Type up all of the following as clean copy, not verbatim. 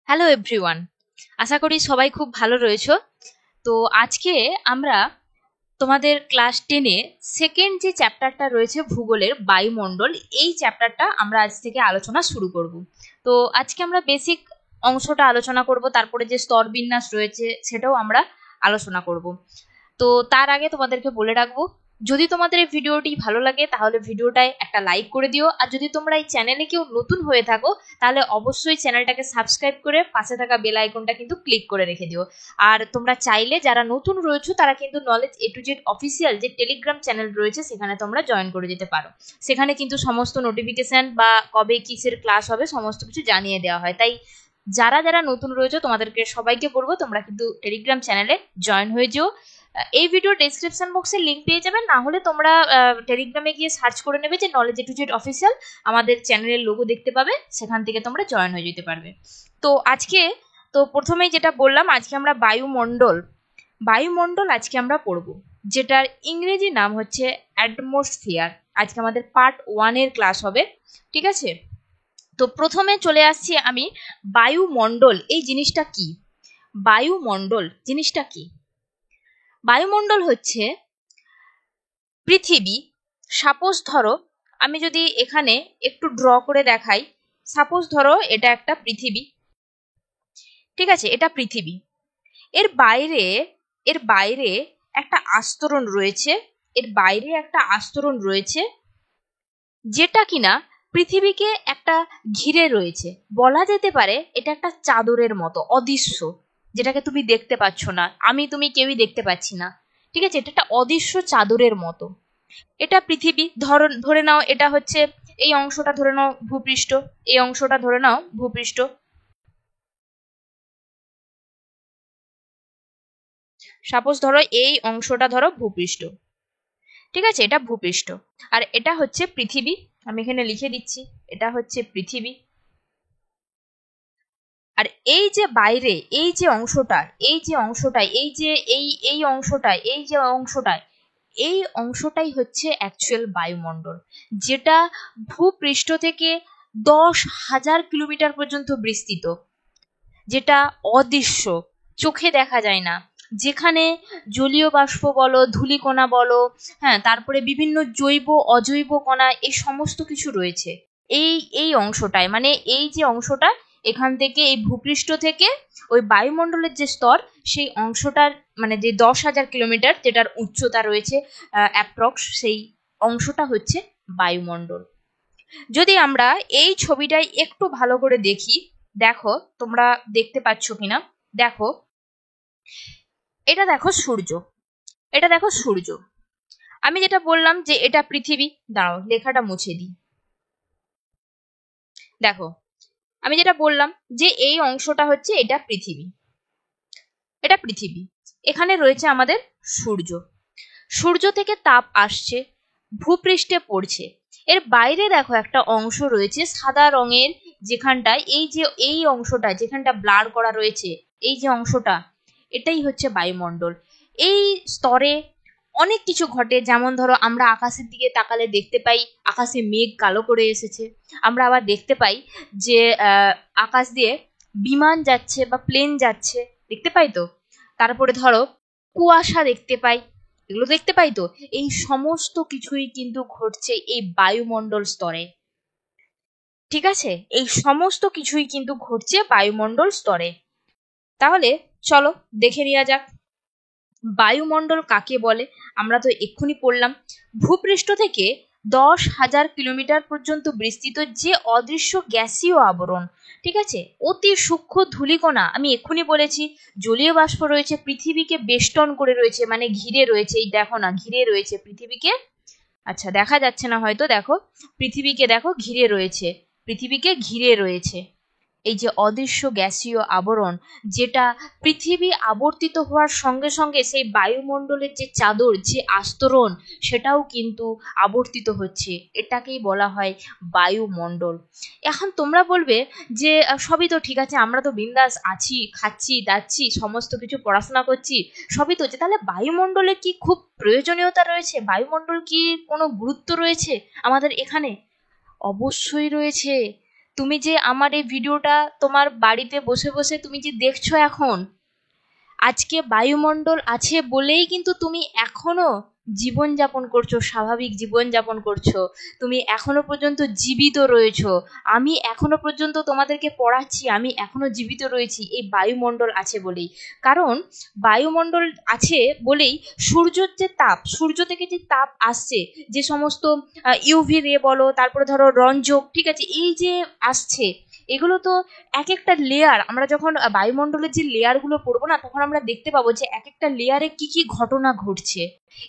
Hello everyone, আশা করি সবাই খুব ভালো রয়েছো। তো আজকে আমরা তোমাদের ক্লাস 10-এ সেকেন্ড যে চ্যাপ্টারটা রয়েছে ভূগোলের বায়ুমণ্ডল, এই চ্যাপ্টারটা আমরা আজ থেকে আলোচনা শুরু করব। তো আজকে আমরা বেসিক অংশটা আলোচনা করব, তারপরে যে স্তর বিন্যাস রয়েছে সেটাও আমরা আলোচনা করব। তো তার আগে তোমাদেরকে বলে রাখবো, যদি তোমাদের এই ভিডিওটি ভালো লাগে তাহলে ভিডিওটায় একটা লাইক করে দিও, আর যদি তোমরা এই চ্যানেলে কেউ নতুন হয়ে থাকো তাহলে অবশ্যই চ্যানেলটাকে সাবস্ক্রাইব করে পাশে থাকা বেল আইকনটা কিন্তু ক্লিক করে রেখে দিও। আর তোমরা চাইলে যারা নতুন রয়েছো তারা কিন্তু knowledge A to Z official যে টেলিগ্রাম চ্যানেল রয়েছে সেখানে তোমরা জয়েন করে যেতে পারো। সেখানে কিন্তু সমস্ত নোটিফিকেশন বা কবে কিসের ক্লাস হবে সমস্ত কিছু জানিয়ে দেওয়া হয়। তাই যারা যারা নতুন রয়েছে তোমাদেরকে সবাইকে বলবো তোমরা কিন্তু টেলিগ্রাম চ্যানেলে জয়েন হয়ে যেও। এই ভিডিও ডেসক্রিপশন বক্সে লিংক পেয়ে যাবেন, না হলে তোমরা টেলিগ্রামে গিয়ে সার্চ করে নেবে যে knowledge A to Z official, আমাদের চ্যানেলের লোগো দেখতে পাবে, সেখান থেকে তোমরা জয়েন হয়ে যেতে পারবে। তো আজকে প্রথমেই যেটা বললাম, আজকে আমরা বায়ুমণ্ডল আজকে আমরা পড়বো, যেটার ইংরেজি নাম হচ্ছে অ্যাটমসফিয়ার। আজকে আমাদের পার্ট 1-এর ক্লাস হবে, ঠিক আছে? তো প্রথমে চলে আসছি আমি, বায়ুমণ্ডল এই জিনিসটা কি? বায়ুমণ্ডল জিনিসটা কি? বায়ুমণ্ডল হচ্ছে পৃথিবী। সাপোজ ধরো, আমি যদি এখানে একটু ড্র করে দেখাই, সাপোজ ধরো এটা একটা পৃথিবী, ঠিক আছে? এটা পৃথিবী। এর বাইরে একটা আস্তরণ রয়েছে, যেটা কিনা পৃথিবীকে একটা ঘিরে রয়েছে। বলা যেতে পারে এটা একটা চাদরের মতো অদৃশ্য, যেটাকে তুমি দেখতে পাচ্ছ না, তুমি কেউই দেখতে পাচ্ছি না, ঠিক আছে? এটা একটা অদৃশ্য চাদরের মতো। এটা পৃথিবী। ধরে নাও এটা হচ্ছে, এই অংশটা ধরে নাও ভূপৃষ্ঠ, এই অংশটা ধরে নাও ভূপৃষ্ঠ। সাপোজ ধরো এই অংশটা ধরো ভূপৃষ্ঠ, ঠিক আছে? এটা ভূপৃষ্ঠ, আর এটা হচ্ছে পৃথিবী। আমি এখানে লিখে দিচ্ছি, এটা হচ্ছে পৃথিবী। আর এই যে বাইরে এই যে অংশটা, এই অংশটাই হচ্ছে অ্যাকচুয়াল বায়ুমণ্ডল, যেটা ভূপৃষ্ঠ থেকে 10,000 কিলোমিটার পর্যন্ত বিস্তৃত, যেটা অদৃশ্য, চোখে দেখা যায় না, যেখানে জলীয় বাষ্প বলো, ধূলিকণা বলো, হ্যাঁ, তারপরে বিভিন্ন জৈব অজৈব কণা, এই সমস্ত কিছু রয়েছে এই এই অংশটায়। মানে এই যে অংশটা, এখান থেকে এই ভূপৃষ্ঠ থেকে ওই বায়ুমণ্ডলের যে স্তর, সেই অংশটার মানে যে 10,000 কিলোমিটার যেটার উচ্চতা রয়েছে অ্যাপ্রক্স, সেই অংশটা হচ্ছে বায়ুমণ্ডল। যদি আমরা এই ছবিটাই একটু ভালো করে দেখি, দেখো তোমরা দেখতে পাচ্ছ কিনা, দেখো এটা, দেখো সূর্য। আমি যেটা বললাম যে এটা পৃথিবী, দাঁড়াও লেখাটা মুছে দিই। দেখো আমি যেটা বললাম যে এই অংশটা হচ্ছে এটা পৃথিবী। এখানে রয়েছে আমাদের সূর্য। সূর্য থেকে তাপ আসছে, ভূপৃষ্ঠে পড়ছে। এর বাইরে দেখো একটা অংশ রয়েছে সাদা রঙের, যেখানটায় এই অংশটা যেখানটা ব্লার করা রয়েছে, এই যে অংশটা, এটাই হচ্ছে বায়ুমণ্ডল। এই স্তরে অনেক কিছু ঘটে, যেমন ধরো আমরা আকাশের দিকে তাকালে দেখতে পাই আকাশে মেঘ কালো করে এসেছে। আমরা আবার দেখতে পাই যে আকাশ দিয়ে বিমান যাচ্ছে বা প্লেন যাচ্ছে, দেখতে পাই তো। তারপরে ধরো কুয়াশা দেখতে পাই, এগুলো দেখতে পাই তো। এই সমস্ত কিছুই কিন্তু ঘটছে এই বায়ুমণ্ডল স্তরে, ঠিক আছে? এই সমস্ত কিছুই কিন্তু ঘটছে বায়ুমণ্ডল স্তরে। তাহলে চলো দেখে নেওয়া যাক বায়ুমণ্ডল কাকে বলে। আমরা তো এক্ষুনি পড়লাম, ভূপৃষ্ঠ থেকে 10,000 কিলোমিটার পর্যন্ত বিস্তৃত যে অদৃশ্য গ্যাসীয় আবরণ, ঠিক আছে? অতি সূক্ষ্ম ধূলিকণা, আমি এক্ষুনি বলেছি জলীয় বাষ্প রয়েছে, পৃথিবীকে বেষ্টন করে রয়েছে, মানে ঘিরে রয়েছে। এই দেখো না, ঘিরে রয়েছে পৃথিবীকে। আচ্ছা দেখা যাচ্ছে না হয়তো, দেখো পৃথিবীকে, দেখো পৃথিবীকে ঘিরে রয়েছে এই যে অদৃশ্য গ্যাসীয় আবরণ, যেটা পৃথিবী আবর্তিত হওয়ার সঙ্গে সঙ্গে সেই বায়ুমণ্ডলের যে চাদর, যে আস্তরণ, সেটাও কিন্তু আবর্তিত হচ্ছে। এটাকেই বলা হয় বায়ুমণ্ডল। এখন তোমরা বলবে যে সবই তো ঠিক আছে, আমরা তো বিন্দাস আছি, খাচ্ছি দাচ্ছি, সমস্ত কিছু পড়াশোনা করছি, সবই তো হচ্ছে, তাহলে বায়ুমণ্ডলে কি খুব প্রয়োজনীয়তা রয়েছে? বায়ুমণ্ডল কি কোনো গুরুত্ব রয়েছে আমাদের এখানে? অবশ্যই রয়েছে। তুমি যে আমার এই ভিডিওটা তোমার বাড়িতে বসে বসে তুমি যে দেখছো এখন, আজকে বায়ুমণ্ডল আছে বলেই কিন্তু তুমি এখনো জীবনযাপন করছো, স্বাভাবিক জীবনযাপন করছো, তুমি এখনো পর্যন্ত জীবিত রয়েছো। আমি এখনো পর্যন্ত তোমাদেরকে পড়াচ্ছি, আমি এখনো জীবিত রয়েছি এই বায়ুমণ্ডল আছে বলেই। কারণ বায়ুমণ্ডল আছে বলেই সূর্যের যে তাপ, সূর্য থেকে যে তাপ আসছে, যে সমস্ত ইউভি রে বলো, তারপরে ধরো রঞ্জক, ঠিক আছে, এই যে আসছে, এগুলো তো এক একটা লেয়ার, আমরা যখন বায়ুমণ্ডলের যে লেয়ারগুলো পড়বো না, তখন আমরা দেখতে পাবো যে এক একটা লেয়ারে কি কি ঘটনা ঘটছে।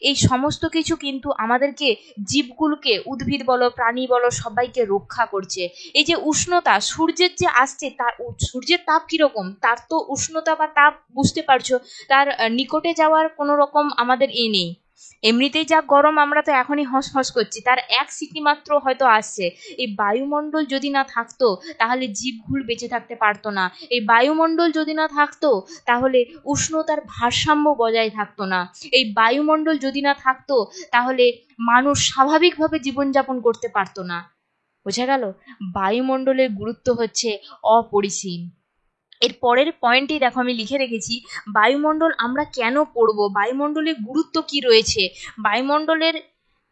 এই সমস্ত কিছু কিন্তু আমাদেরকে, জীবগুলোকে, উদ্ভিদ বলো, প্রাণী বলো, সবাইকে রক্ষা করছে। এই যে উষ্ণতা সূর্যের যে আসছে, তার সূর্যের তাপ কিরকম, তার তো উষ্ণতা বা তাপ বুঝতে পারছো, তার নিকটে যাওয়ার কোনো রকম আমাদের নেই। এমনিতেই যা গরম, আমরা তো এখনই হস করছি, তার এক সিটি মাত্র হয়তো আসছে। এই বায়ুমণ্ডল যদি না থাকতো তাহলে জীবগুলো বেঁচে থাকতে পারতো না। এই বায়ুমণ্ডল যদি না থাকতো তাহলে উষ্ণতার ভারসাম্য বজায় থাকতো না। এই বায়ুমণ্ডল যদি না থাকতো তাহলে মানুষ স্বাভাবিকভাবে জীবনযাপন করতে পারতো না। বোঝা গেল? বায়ুমণ্ডলের গুরুত্ব হচ্ছে অপরিসীম। এর পরের পয়েন্টই দেখো আমি লিখে রেখেছি, বায়ুমণ্ডল আমরা কেন পড়বো, বায়ুমণ্ডলের গুরুত্ব কি রয়েছে, বায়ুমণ্ডলের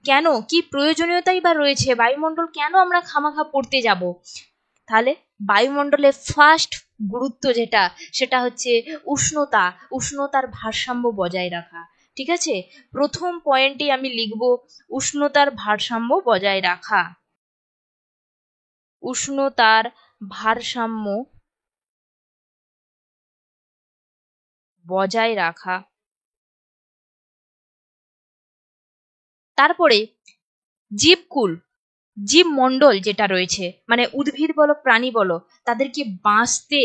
কেন কি প্রয়োজনীয়তাই বা রয়েছে, বায়ুমণ্ডল কেন আমরা খামাখা পড়তে যাব। তাহলে বায়ুমণ্ডলের ফার্স্ট গুরুত্ব যেটা, সেটা হচ্ছে উষ্ণতা, উষ্ণতার ভারসাম্য বজায় রাখা। ঠিক আছে, প্রথম পয়েন্টে আমি লিখব উষ্ণতার ভারসাম্য বজায় রাখা। উষ্ণতার ভারসাম্য বজায় রাখা। তারপরে জীবকুল, জীবমণ্ডল যেটা রয়েছে, মানে উদ্ভিদ বলো, প্রাণী বলো, তাদেরকে বাঁচতে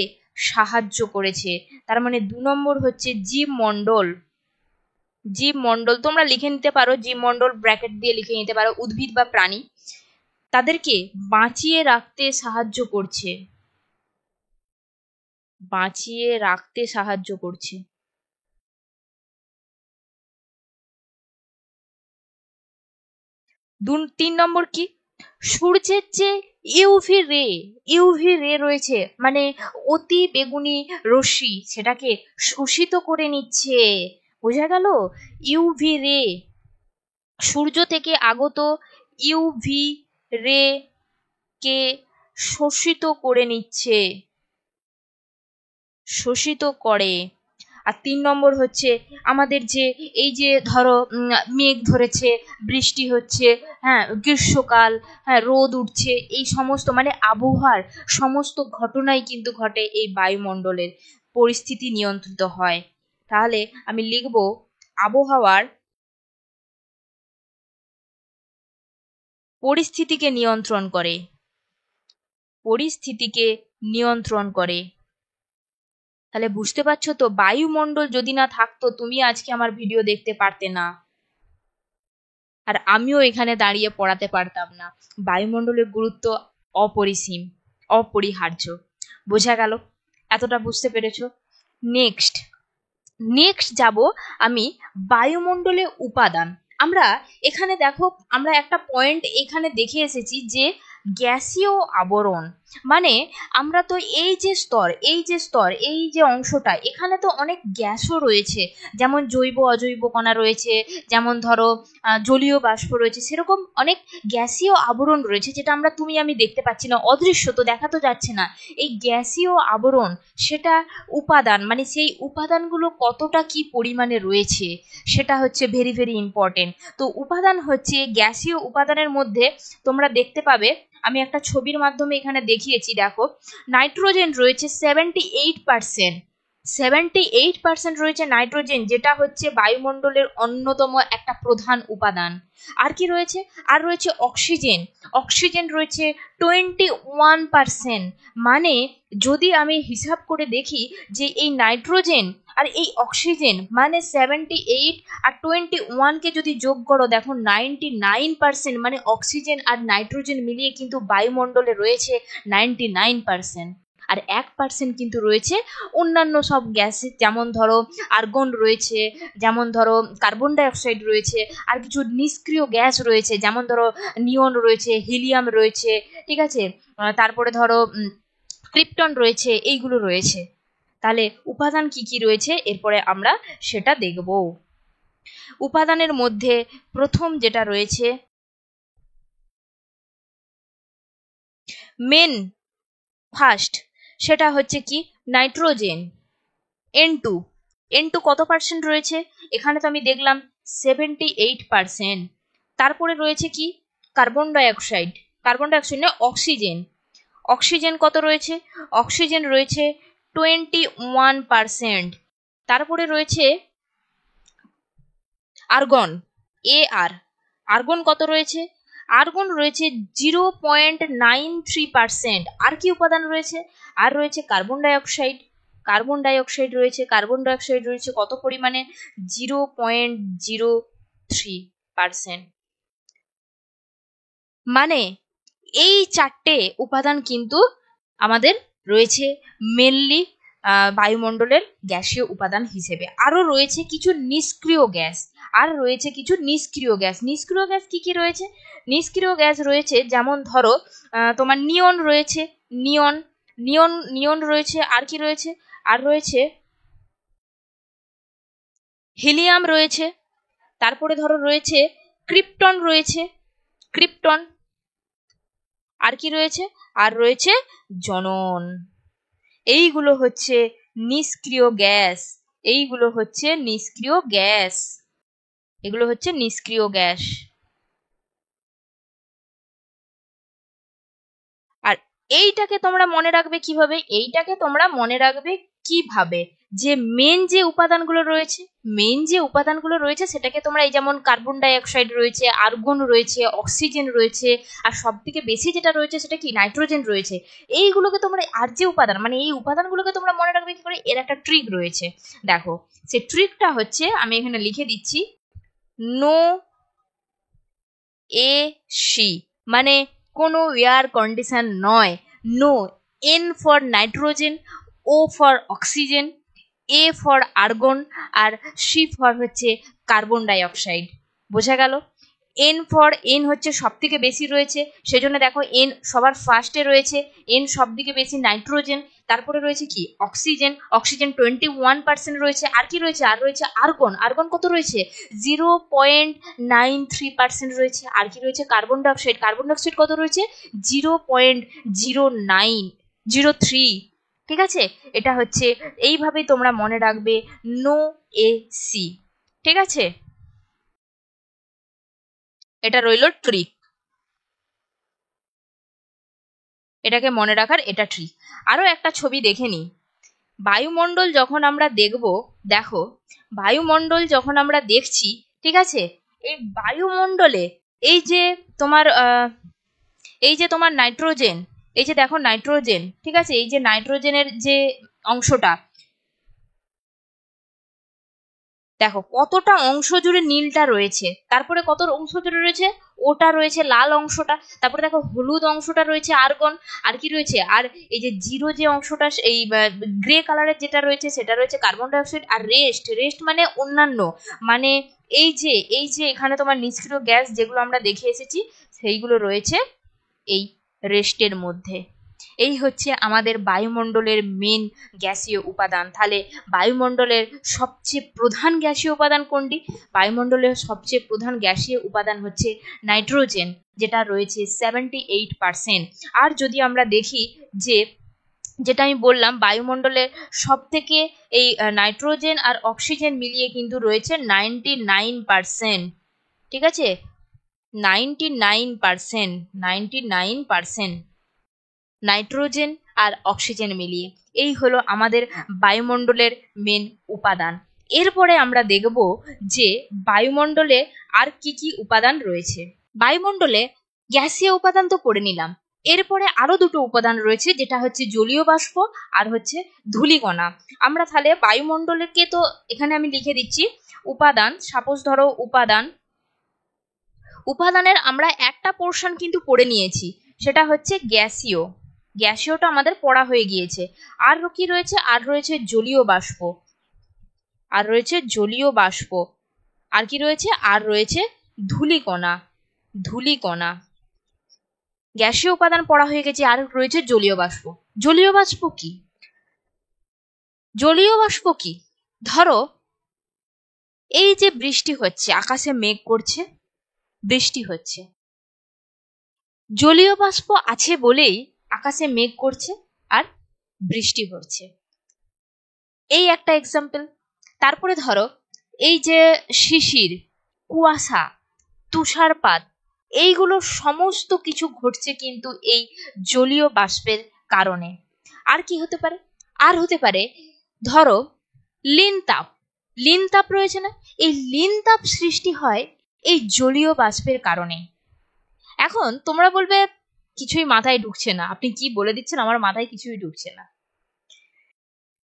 সাহায্য করেছে। তার মানে 2 নম্বর হচ্ছে জীবমণ্ডল। জীবমণ্ডল তোমরা লিখে নিতে পারো, জীবমণ্ডল ব্র্যাকেট দিয়ে লিখে নিতে পারো, উদ্ভিদ বা প্রাণী, তাদেরকে বাঁচিয়ে রাখতে সাহায্য করছে, বাঁচিয়ে রাখতে সাহায্য করছে। 3 নম্বর কি, সূর্যের যে ইউভি রে রয়েছে, মানে অতি বেগুনি রশ্মি, সেটাকে শোষিত করে নিচ্ছে। বোঝা গেল? ইউভি রে, সূর্য থেকে আগত ইউভি রে কে শোষিত করে নিচ্ছে, শোষিত করে। আর 3 নম্বর হচ্ছে আমাদের যে এই যে ধরো মেঘ ধরেছে, বৃষ্টি হচ্ছে, হ্যাঁ গ্রীষ্মকাল, হ্যাঁ রোদ উঠছে, এই সমস্ত মানে আবহাওয়ার সমস্ত ঘটনাই কিন্তু ঘটে এই বায়ুমণ্ডলের পরিস্থিতি নিয়ন্ত্রিত হয়। তাহলে আমি লিখব আবহাওয়ার পরিস্থিতিকে নিয়ন্ত্রণ করে, পরিস্থিতিকে নিয়ন্ত্রণ করে। তাহলে বুঝতে পারছো তো, বায়ুমণ্ডল যদি না থাকতো তুমি আজকে আমার ভিডিও দেখতে পারতে না, আর আমিও এখানে দাঁড়িয়ে পড়াতে পারতাম না। বায়ুমণ্ডলের গুরুত্ব অপরিসীম, অপরিহার্য। বোঝা গেল? এতটা বুঝতে পেরেছো? নেক্সট নেক্সট যাব আমি বায়ুমণ্ডলে উপাদান। আমরা এখানে দেখো, আমরা একটা পয়েন্ট এখানে দেখে এসেছি যে গ্যাসীয় আবরণ, মানে আমরা তো এই যে স্তর, এই যে অংশটা, এখানে তো অনেক গ্যাসও রয়েছে, যেমন জৈব অজৈব কণা রয়েছে, যেমন ধরো জলীয় বাষ্প রয়েছে, সেরকম অনেক গ্যাসীয় আবরণ রয়েছে, যেটা আমরা তুমি আমি দেখতে পাচ্ছি না, অদৃশ্য, তো দেখা তো যাচ্ছে না। এই গ্যাসীয় আবরণ সেটা উপাদান, মানে সেই উপাদানগুলো কতটা কি পরিমাণে রয়েছে সেটা হচ্ছে ভেরি ভেরি ইম্পর্টেন্ট। তো উপাদান হচ্ছে, গ্যাসীয় উপাদানের মধ্যে তোমরা দেখতে পাবে, আমি একটা ছবির মাধ্যমে এখানে দেখিয়েছি, দেখো নাইট্রোজেন রয়েছে 78%, 78% রয়েছে নাইট্রোজেন, যেটা হচ্ছে বায়ুমণ্ডলের অন্যতম একটা প্রধান উপাদান। আর কি রয়েছে, আর রয়েছে অক্সিজেন, অক্সিজেন রয়েছে 21%। মানে যদি আমি হিসাব করে দেখি যে এই নাইট্রোজেন আর এই অক্সিজেন, মানে 78 আর 21কে যদি যোগ করো, দেখো 99%, মানে অক্সিজেন আর নাইট্রোজেন মিলিয়ে কিন্তু বায়ুমণ্ডলে রয়েছে 99%। আর 1% কিন্তু রয়েছে অন্যান্য সব গ্যাস, যেমন ধরো আর্গন রয়েছে, যেমন ধরো কার্বন ডাইঅক্সাইড রয়েছে, আর কিছু নিষ্ক্রিয় গ্যাস রয়েছে, যেমন ধরো নিয়ন রয়েছে, হিলিয়াম রয়েছে, ঠিক আছে, তারপরে ধরো ক্রিপ্টন রয়েছে, এইগুলো রয়েছে। তাহলে উপাদান কি কি রয়েছে এরপরে আমরা সেটা দেখব। উপাদানের মধ্যে প্রথম যেটা রয়েছে মেন ফার্স্ট, সেটা হচ্ছে কি নাইট্রোজেন, N2। N2 কত পার্সেন্ট রয়েছে? এখানে তো আমি দেখলাম 78%। তারপরে রয়েছে কি কার্বন ডাইঅক্সাইড, কার্বন ডাইঅক্সাইড না, অক্সিজেন। অক্সিজেন কত রয়েছে? অক্সিজেন রয়েছে 21%। তারপরে রয়েছে আর্গন, আর্গন কত রয়েছে? আর্গন রয়েছে 0.93%। আর কি উপাদান রয়েছে? আর রয়েছে কার্বন ডাইঅক্সাইড, কার্বন ডাইঅক্সাইড রয়েছে কত পরিমাণে? 0.03%। মানে এই চারটে উপাদান কিন্তু আমাদের রয়েছে মেনলি বায়ুমণ্ডলের গ্যাসীয় উপাদান হিসেবে। আরো রয়েছে কিছু নিষ্ক্রিয় গ্যাস, নিষ্ক্রিয় গ্যাস কি কি রয়েছে? নিষ্ক্রিয় গ্যাস রয়েছে যেমন ধরো তোমার নিয়ন রয়েছে, নিয়ন রয়েছে, আর কি রয়েছে? আর রয়েছে হিলিয়াম রয়েছে, তারপরে ধরো রয়েছে ক্রিপ্টন রয়েছে, আর কি রয়েছে? আর রয়েছে জনন। এইগুলো হচ্ছে নিষ্ক্রিয় গ্যাস, এগুলো হচ্ছে নিষ্ক্রিয় গ্যাস। আর এইটাকে তোমরা মনে রাখবে কিভাবে? যে মেন যে উপাদানগুলো রয়েছে সেটাকে তোমরা, এই যেমন কার্বন ডাইঅক্সাইড রয়েছে, আর্গন রয়েছে, অক্সিজেন রয়েছে, আর সব থেকে বেশি যেটা রয়েছে সেটা কি নাইট্রোজেন রয়েছে। এইগুলোকে তোমরা, আর যে উপাদান, মানে এই উপাদানগুলোকে তোমরা মনে রাখবে কি করে? এর একটা ট্রিক রয়েছে, দেখো সেই ট্রিকটা হচ্ছে, আমি এখানে লিখে দিচ্ছি, নো এ সি, মানে কোনো এয়ার কন্ডিশন নয়। No, N for nitrogen, O for oxygen, A for argon, আর সি ফর হচ্ছে কার্বন ডাইঅক্সাইড। বোঝা গেল? এন হচ্ছে সব থেকে বেশি রয়েছে, সেজন্য দেখো এন সবার ফার্স্টে রয়েছে, এন সব থেকে বেশি নাইট্রোজেন, তারপরে রয়েছে কি অক্সিজেন, 21% রয়েছে। আর কি রয়েছে? আর রয়েছে আর্গন কত রয়েছে? 0.93% রয়েছে। আর কি রয়েছে? কার্বন ডাইঅক্সাইড কত রয়েছে? 0.0903। ঠিক আছে, এটা হচ্ছে, এইভাবেই তোমরা মনে রাখবে নো এ সি। ঠিক আছে, এটা রইল ট্রিক, এটাকে মনে রাখার এটা ট্রিক। আরো একটা ছবি দেখে নিই। বায়ুমণ্ডল যখন আমরা দেখো বায়ুমণ্ডল যখন আমরা দেখছি, ঠিক আছে, এই বায়ুমণ্ডলে এই যে তোমার নাইট্রোজেন, এই যে দেখো নাইট্রোজেন, ঠিক আছে, এই যে নাইট্রোজেনের যে অংশটা, দেখো কতটা অংশ জুড়ে নীলটা রয়েছে, তারপরে কত অংশ জুড়ে রয়েছে ওটা রয়েছে লাল অংশটা, তারপরে দেখো হলুদ অংশটা রয়েছে আর্গন, আর কি রয়েছে? আর এই যে জিরো যে অংশটা, এই গ্রে কালারের যেটা রয়েছে সেটা রয়েছে কার্বন ডাইঅক্সাইড। আর রেস্ট মানে অন্যান্য, মানে এই যে এখানে তোমার নিষ্ক্রিয় গ্যাস যেগুলো আমরা দেখে এসেছি সেইগুলো রয়েছে এই রেস্টের মধ্যে। এই হচ্ছে আমাদের বায়ুমণ্ডলের মেন গ্যাসীয় উপাদান। তাহলে বায়ুমণ্ডলের সবচেয়ে প্রধান গ্যাসীয় উপাদান কোনটি? বায়ুমণ্ডলের সবচেয়ে প্রধান গ্যাসীয় উপাদান হচ্ছে নাইট্রোজেন, যেটা রয়েছে 78%। আর যদি আমরা দেখি যে, যেটা আমি বললাম, বায়ুমণ্ডলের সব থেকে এই নাইট্রোজেন আর অক্সিজেন মিলিয়ে কিন্তু রয়েছে 99%। ঠিক আছে, 99% নাইট্রোজেন আর অক্সিজেন মিলিয়ে। এই হলো আমাদের বায়ুমণ্ডলের মেন উপাদান। এরপরে আমরা দেখব যে বায়ুমণ্ডলে আর কি কি উপাদান রয়েছে। বায়ুমণ্ডলে গ্যাসীয় উপাদান তো পড়ে নিলাম, এরপরে আরো দুটো উপাদান রয়েছে, যেটা হচ্ছে জলীয় বাষ্প আর হচ্ছে ধূলিকণা। আমরা তাহলে বায়ুমণ্ডলকে, তো এখানে আমি লিখে দিচ্ছি উপাদান, সাপোজ ধরো উপাদানের আমরা একটা পোর্শন কিন্তু পড়ে নিয়েছি, সেটা হচ্ছে গ্যাসীয়। গ্যাসীয়টা আমাদের পড়া হয়ে গিয়েছে। আর কি রয়েছে? আর রয়েছে জলীয় বাষ্প, আর রয়েছে জলীয় বাষ্প, আর কি রয়েছে? আর রয়েছে ধূলিকণা, ধূলিকণা। গ্যাসীয় উপাদান পড়া হয়ে গেছে, আর রয়েছে জলীয় বাষ্প। জলীয় বাষ্প কি? জলীয় বাষ্প কি? ধরো এই যে বৃষ্টি হচ্ছে, আকাশে মেঘ করছে, বৃষ্টি হচ্ছে, জলীয় বাষ্প আছে বলেই আকাশে মেঘ করছে আর বৃষ্টি হচ্ছে। এই একটা এক্সাম্পল। তারপরে ধরো এই যে শিশির, কুয়াশা, তুষারপাত, এইগুলো সমস্ত কিছু ঘটছে কিন্তু এই জলীয় বাষ্পের কারণে। আর কি হতে পারে? আর হতে পারে ধরো লিনতাপ, লিনতাপ রয়েছে না, এই লিনতাপ সৃষ্টি হয় এই জলীয় বাষ্পের কারণে। এখন তোমরা বলবে কিছুই মাথায় ঢুকছে না, আপনি কি বলে দিচ্ছেন, আমার মাথায় কিছুই ঢুকছে না।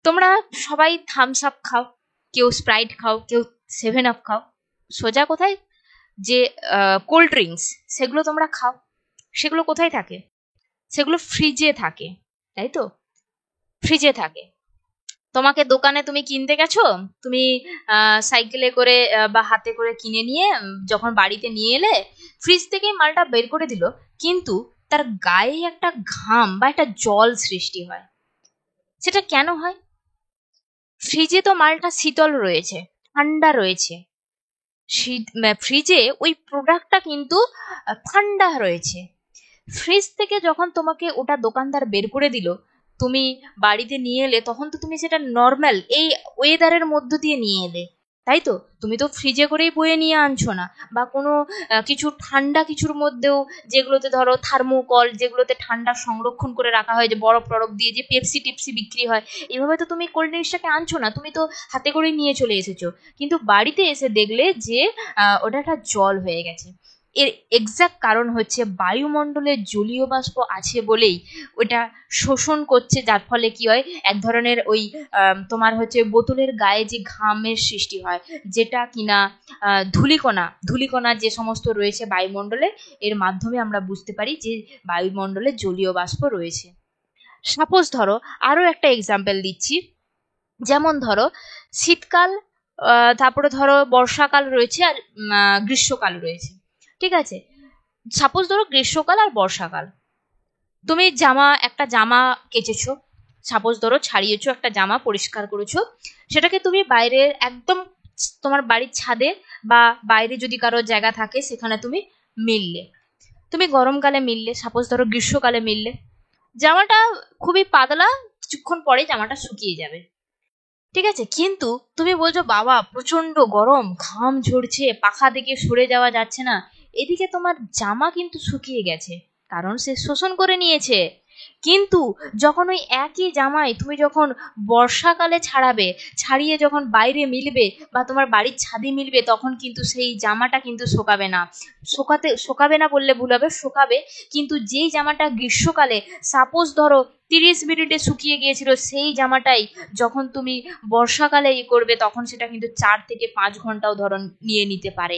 তোমরা সবাই থামস আপ খাও, কেউ স্প্রাইট খাও, কেউ 7 আপ খাও, সোজা কোথায় যে কোল্ড ড্রিঙ্কস সেগুলো তোমরা খাও, সেগুলো কোথায় থাকে? সেগুলো ফ্রিজে থাকে, তাই তো? ফ্রিজে থাকে। তোমাকে দোকানে তুমি কিনতে গেছো, তুমি সাইকেলে করে বা হাতে করে কিনে নিয়ে যখন বাড়িতে নিয়ে এলে, ফ্রিজ থেকে মালটা বের করে দিল, কিন্তু তার গায়ে একটা ঘাম বা একটা জল সৃষ্টি হয়। সেটা কেন হয়? ফ্রিজে তো মালটা শীতল রয়েছে, ঠান্ডা রয়েছে, ফ্রিজে ওই প্রোডাক্টটা কিন্তু ঠান্ডা রয়েছে। ফ্রিজ থেকে যখন তোমাকে ওটা দোকানদার বের করে দিল, তুমি বাড়িতে নিয়ে এলে, তখন তো তুমি সেটা নর্মাল এই ওয়েদারের মধ্য দিয়ে নিয়ে এলে, তাই তো? তুমি তো ফ্রিজে করেই বয়ে নিয়ে আনছো না, বা কোনো কিছু ঠান্ডা কিছুর মধ্যেও, যেগুলোতে ধরো থার্মোকল, যেগুলোতে ঠান্ডা সংরক্ষণ করে রাখা হয়, যে বরফ টরফ দিয়ে যে পেপসি টিপসি বিক্রি হয়, এইভাবে তো তুমি কোল্ড ড্রিঙ্কসটাকে আনছো না, তুমি তো হাতে করে নিয়ে চলে এসেছো, কিন্তু বাড়িতে এসে দেখলে যে ওটা একটা জল হয়ে গেছে। এর এক্সাক্ট কারণ হচ্ছে বায়ুমণ্ডলে জলীয় বাষ্প আছে বলেই ওটা শোষণ করছে, যার ফলে কি হয়, এক ধরনের ওই তোমার হচ্ছে বোতলের গায়ে যে ঘামের সৃষ্টি হয়, যেটা কিনা ধূলিকণা, ধূলিকণা যে সমস্ত রয়েছে বায়ুমণ্ডলে, এর মাধ্যমে আমরা বুঝতে পারি যে বায়ুমণ্ডলে জলীয় বাষ্প রয়েছে। সাপোজ ধরো আরো একটা এক্সাম্পল দিচ্ছি, যেমন ধরো শীতকাল, তারপরে ধরো বর্ষাকাল রয়েছে, আর গ্রীষ্মকাল রয়েছে, ঠিক আছে? সাপোজ ধরো গ্রীষ্মকাল আর বর্ষাকাল, তুমি একটা জামা কেচেছো, সাপোজ ধরো ছাড়িয়েছো একটা জামা, পরিষ্কার করেছো, সেটাকে তুমি বাইরে একদম তোমার বাড়ির ছাদে বা বাইরে যদি কারো জায়গা থাকে সেখানে তুমি মিললে, তুমি গরমকালে মিললে, সাপোজ ধরো গ্রীষ্মকালে মিললে, জামাটা খুবই পাতলা, কিছুক্ষণ পরে জামাটা শুকিয়ে যাবে, ঠিক আছে? কিন্তু তুমি বলছো বাবা প্রচন্ড গরম, ঘাম ঝরছে, পাখা থেকে সরে যাওয়া যাচ্ছে না, এদিকে তোমার জামা কিন্তু শুকিয়ে গেছে, কারণ সে শোষণ করে নিয়েছে। কিন্তু যখন ওই একই জামাই তুমি যখন বর্ষাকালে ছাড়াবে, ছাড়িয়ে যখন বাইরে মিলবে বা তোমার বাড়ির ছাদে মিলবে, তখন কিন্তু সেই জামাটা কিন্তু শোকাবে না। শোকাবে না বললে ভুল হবে, শোকাবে, কিন্তু যেই জামাটা গ্রীষ্মকালে সাপোজ ধরো 30 মিনিটে শুকিয়ে গিয়েছিল, সেই জামাটাই যখন তুমি বর্ষাকালে করবে, তখন সেটা কিন্তু 4 থেকে 5 ঘন্টাও ধরো নিয়ে নিতে পারে,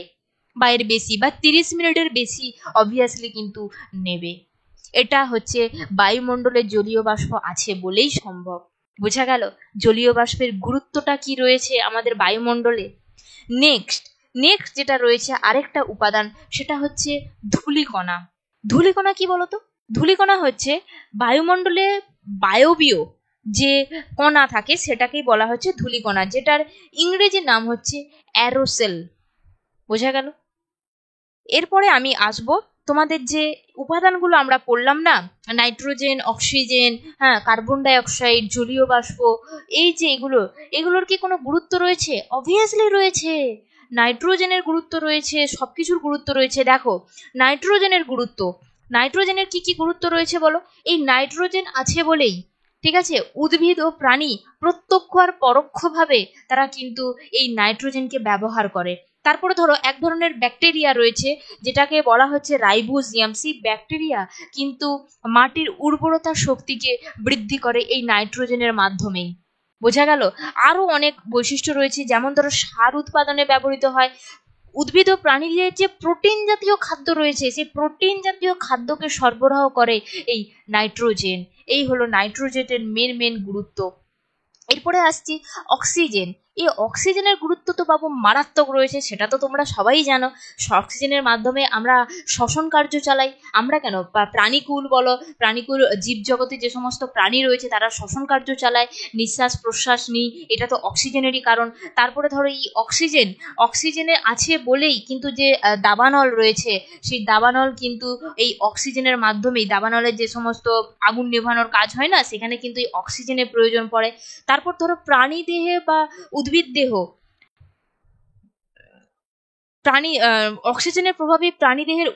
বা এর বেশি, বা 30 মিনিটের বেশি অবভিয়াসলি কিন্তু নেবে। এটা হচ্ছে বায়ুমণ্ডলে জলীয় বাষ্প আছে বলেই সম্ভব। বোঝা গেল জলীয় বাষ্পের গুরুত্বটা কি রয়েছে আমাদের বায়ুমণ্ডলে। নেক্সট নেক্সট যেটা রয়েছে আরেকটা উপাদান, সেটা হচ্ছে ধূলিকণা। ধূলিকণা কি বলতো? ধূলিকণা হচ্ছে বায়ুমণ্ডলে বায়বীয় যে কণা থাকে সেটাকেই বলা হচ্ছে ধূলিকণা, যেটার ইংরেজি নাম হচ্ছে অ্যারোসেল। বোঝা গেল? এরপরে আমি আসবো তোমাদের যে উপাদানগুলো আমরা পড়লাম না, নাইট্রোজেন, অক্সিজেন, হ্যাঁ, কার্বন ডাই অক্সাইড, জলীয় বাষ্প, এই যে এগুলোর কি কোনো গুরুত্ব রয়েছে? অবভিয়াসলি রয়েছে। নাইট্রোজেনের গুরুত্ব রয়েছে, সবকিছুর গুরুত্ব রয়েছে। দেখো নাইট্রোজেনের গুরুত্ব, নাইট্রোজেনের কি কি গুরুত্ব রয়েছে বলো? এই নাইট্রোজেন আছে বলেই, ঠিক আছে, উদ্ভিদ ও প্রাণী প্রত্যক্ষ আর পরোক্ষভাবে তারা কিন্তু এই নাইট্রোজেনকে ব্যবহার করে। তারপরে ধরো এক ধরনের ব্যাকটেরিয়া রয়েছে যেটাকে বলা হচ্ছে রাইবোজিয়াম, সেই ব্যাকটেরিয়া কিন্তু মাটির উর্বরতা শক্তিকে বৃদ্ধি করে এই নাইট্রোজেনের মাধ্যমেই। বোঝা গেল? আরো অনেক বৈশিষ্ট্য রয়েছে, যেমন ধরো সার উৎপাদনে ব্যবহৃত হয়, উদ্ভিদ ও প্রাণীদের যে প্রোটিন জাতীয় খাদ্য রয়েছে, সেই প্রোটিন জাতীয় খাদ্যকে সরবরাহ করে এই নাইট্রোজেন। এই হলো নাইট্রোজেনের মেন গুরুত্ব। এরপরে আসছি অক্সিজেন। এই অক্সিজেনের গুরুত্ব তো বাবু মারাত্মক রয়েছে, সেটা তো তোমরা সবাই জানো। অক্সিজেনের মাধ্যমে আমরা শ্বসন কার্য চালাই। আমরা কেন, প্রাণীকুল বলো, প্রাণীকুল জীবজগতে যে সমস্ত প্রাণী রয়েছে তারা শ্বসন কার্য চালায়, নিঃশ্বাস প্রশ্বাস নিই, এটা তো অক্সিজেনেরই কারণ। তারপরে ধরো এই অক্সিজেনে আছে বলেই কিন্তু যে দাবানল রয়েছে, সেই দাবানল কিন্তু এই অক্সিজেনের মাধ্যমেই, দাবানলের যে সমস্ত আগুন নেভানোর কাজ হয় না, সেখানে কিন্তু এই অক্সিজেনের প্রয়োজন পড়ে। তারপর ধরো প্রাণী দেহে বা উদ্ভিদ দেহ, অক্সিজেনের প্রভাবে প্রাণীদেহের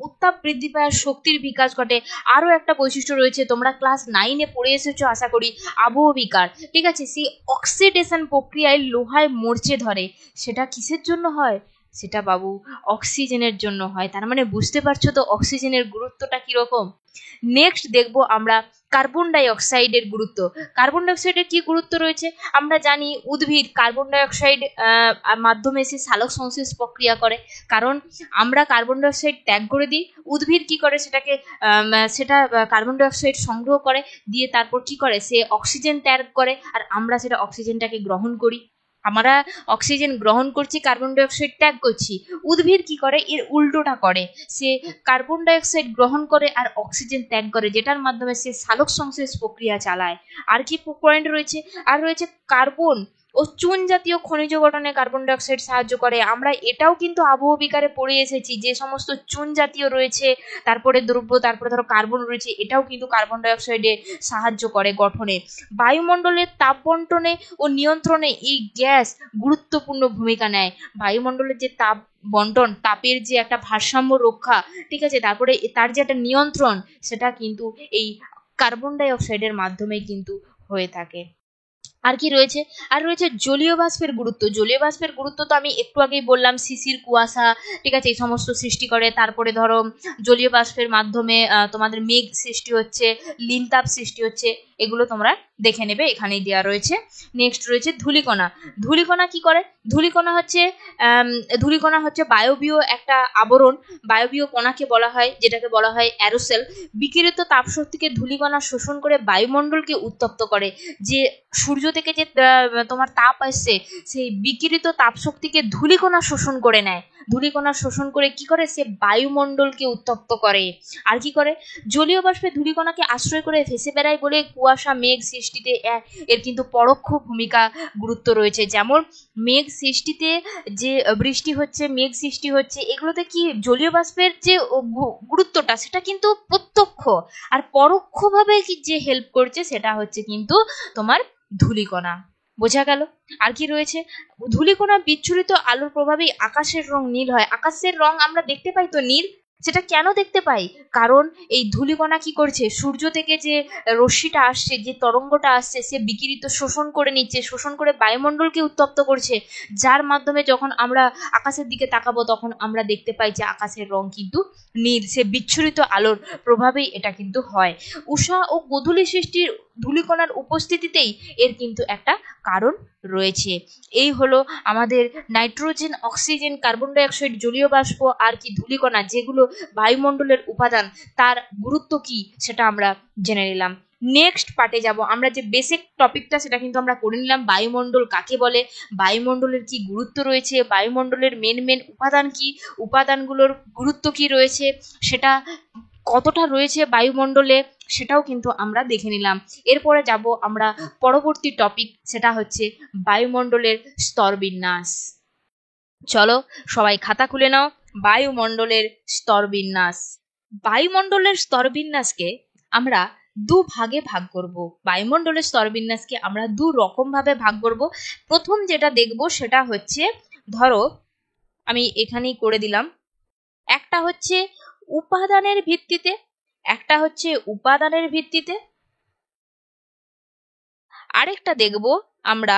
উত্তাপ বৃদ্ধি পায়, শক্তির বিকাশ ঘটে। আরো একটা বৈশিষ্ট্য রয়েছে, তোমরা ক্লাস 9-এ পড়ে এসেছো আশা করি, আবহ বিকার। ঠিক আছে, সেই অক্সিডেশন প্রক্রিয়ায় লোহায় মরচে ধরে, সেটা কিসের জন্য হয়? সেটা বাবু অক্সিজেনের জন্য হয়। তার মানে বুঝতে পারছো তো অক্সিজেনের গুরুত্বটা কিরকম। নেক্সট দেখবো আমরা কার্বন ডাই অক্সাইডের গুরুত্ব। কার্বন ডাই অক্সাইডের কি গুরুত্ব রয়েছে? আমরা জানি উদ্ভিদ কার্বন ডাই অক্সাইড মাধ্যমে সে সালোক সংশ্লেষ প্রক্রিয়া করে। কারণ আমরা কার্বন ডাই অক্সাইড ত্যাগ করে দিই, উদ্ভিদ কি করে সেটাকে সেটা কার্বন ডাই অক্সাইড সংগ্রহ করে, দিয়ে তারপর কি করে, সে অক্সিজেন ত্যাগ করে, আর আমরা সেটা অক্সিজেনটাকে গ্রহণ করি। আমরা অক্সিজেন গ্রহণ করছি, কার্বন ডাই অক্সাইড ত্যাগ করছি। উদ্ভিদ কি করে, এর উল্টোটা করে, সে কার্বন ডাই অক্সাইড গ্রহণ করে আর অক্সিজেন ত্যাগ করে, যেটার মাধ্যমে সে সালোক সংশ্লেষ প্রক্রিয়া চালায়। আর কি পয়েন্ট রয়েছে? আর রয়েছে কার্বন ও চুন জাতীয় খনিজ গঠনে কার্বন ডাই অক্সাইড সাহায্য করে। আমরা এটাও কিন্তু আবহ বিকারে পড়ে এসেছি, যে সমস্ত চুন জাতীয় রয়েছে, তারপরে দ্রব্য, তারপরে ধরো কার্বন রয়েছে, এটাও কিন্তু কার্বন ডাই অক্সাইডে সাহায্য করে গঠনে। বায়ুমণ্ডলের তাপ বন্টনে ও নিয়ন্ত্রণে এই গ্যাস গুরুত্বপূর্ণ ভূমিকা নেয়। বায়ুমণ্ডলের যে তাপ বন্টন, তাপের যে একটা ভারসাম্য রক্ষা, ঠিক আছে, তারপরে তার যে একটা নিয়ন্ত্রণ, সেটা কিন্তু এই কার্বন ডাই অক্সাইডের মাধ্যমে কিন্তু হয়ে থাকে। আর কি রয়েছে? আর রয়েছে জলীয় বাষ্পের গুরুত্ব। জলীয় বাষ্পের গুরুত্ব তো আমি একটু আগেই বললাম, শিশির কুয়াশা, ঠিক আছে, এই সমস্ত সৃষ্টি করে। তারপরে ধরো জলীয় বাষ্পের মাধ্যমে তোমাদের মেঘ সৃষ্টি হচ্ছে, লিনতাপ সৃষ্টি হচ্ছে, এগুলো তোমরা দেখে নেবে, এখানেই দেওয়া রয়েছে। নেক্সট রয়েছে ধূলিকণা। ধূলিকণা কি করে? ধূলিকণা হচ্ছে ধূলিকণা হচ্ছে বায়বীয় একটা আবরণ। বায়বীয় কণাকে বলা হয়, যেটাকে বলা হয় অ্যারোসেল। বিকিরিত তাপশক্তিকে ধূলিকণা শোষণ করে বায়ুমণ্ডলকে উত্তপ্ত করে। যে সূর্য থেকে যে তোমার তাপ আসছে, সেই বিকিরিত তাপশক্তিকে ধূলিকণা শোষণ করে নেয়। ধূলিকণা শোষণ করে কি করে, সে বায়ুমণ্ডলকে উত্তপ্ত করে। আর কি করে? জলীয় বাষ্পে ধূলিকণাকে আশ্রয় করে ভেসে বেড়ায় বলে কুয়াশা মেঘ সৃষ্টিতে এর কিন্তু পরোক্ষ ভূমিকা গুরুত্ব রয়েছে। যেমন মেঘ সৃষ্টিতে যে বৃষ্টি হচ্ছে, মেঘ সৃষ্টি হচ্ছে, এগুলোতে কি জলীয় বাষ্পের যে গুরুত্বটা, সেটা কিন্তু প্রত্যক্ষ। আর পরোক্ষভাবে কি যে হেল্প করছে, সেটা হচ্ছে কিন্তু তোমার ধূলিকণা। বোঝা গেল? আর কি রয়েছে? ধূলিকণা বিচ্ছুরিত আলোর প্রভাবেই আকাশের রং নীল হয়। আকাশের রং আমরা দেখতে পাই তো নীল, সেটা কেন দেখতে পাই? কারণ এই ধূলিকণা কি করছে, সূর্য থেকে যে রশ্মিটা আসছে, যে তরঙ্গটা আসছে, সে বিকিরিত শোষণ করে নিচ্ছে, শোষণ করে বায়ুমণ্ডলকে উত্তপ্ত করছে, যার মাধ্যমে যখন আমরা আকাশের দিকে তাকাবো, তখন আমরা দেখতে পাই যে আকাশের রং কিন্তু নীল। সে বিচ্ছুরিত আলোর প্রভাবেই এটা কিন্তু হয়। উষা ও গোধূলি সৃষ্টির ধূলিকণার উপস্থিতিতেই এর কিন্তু একটা কারণ রয়েছে। এই হলো আমাদের nitrogen, oxygen, carbon die oxide, জলীয় বাষ্প আর কি ধূলিকণা, যেগুলো বায়ুমণ্ডলের উপাদান, তার গুরুত্ব কি সেটা আমরা জেনে নিলাম। নেক্সট পার্টে যাব আমরা, যে বেসিক টপিকটা সেটা কিন্তু আমরা করে নিলাম, বায়ুমণ্ডল কাকে বলে, বায়ুমণ্ডলের কি গুরুত্ব রয়েছে, বায়ুমণ্ডলের মেন উপাদান কি, উপাদানগুলোর গুরুত্ব কি রয়েছে, সেটা কতটা রয়েছে বায়ুমণ্ডলে, সেটাও কিন্তু আমরা দেখে নিলাম। এরপরে যাব আমরা পরবর্তী টপিক, সেটা হচ্ছে বায়ুমণ্ডলের স্তরবিন্যাস। চলো সবাই খাতা খুলে নাও। বায়ুমণ্ডলের স্তরবিন্যাস। বায়ুমণ্ডলের স্তরবিন্যাসকে আমরা দু ভাগে ভাগ করব। বায়ুমণ্ডলের স্তরবিন্যাসকে আমরা দু রকম ভাবে ভাগ করব। প্রথম যেটা দেখব সেটা হচ্ছে, ধরো আমি এখানেই করে দিলাম, একটা হচ্ছে উপাদানের ভিত্তিতে, একটা হচ্ছে উপাদানের ভিত্তিতে, আরেকটা দেখব আমরা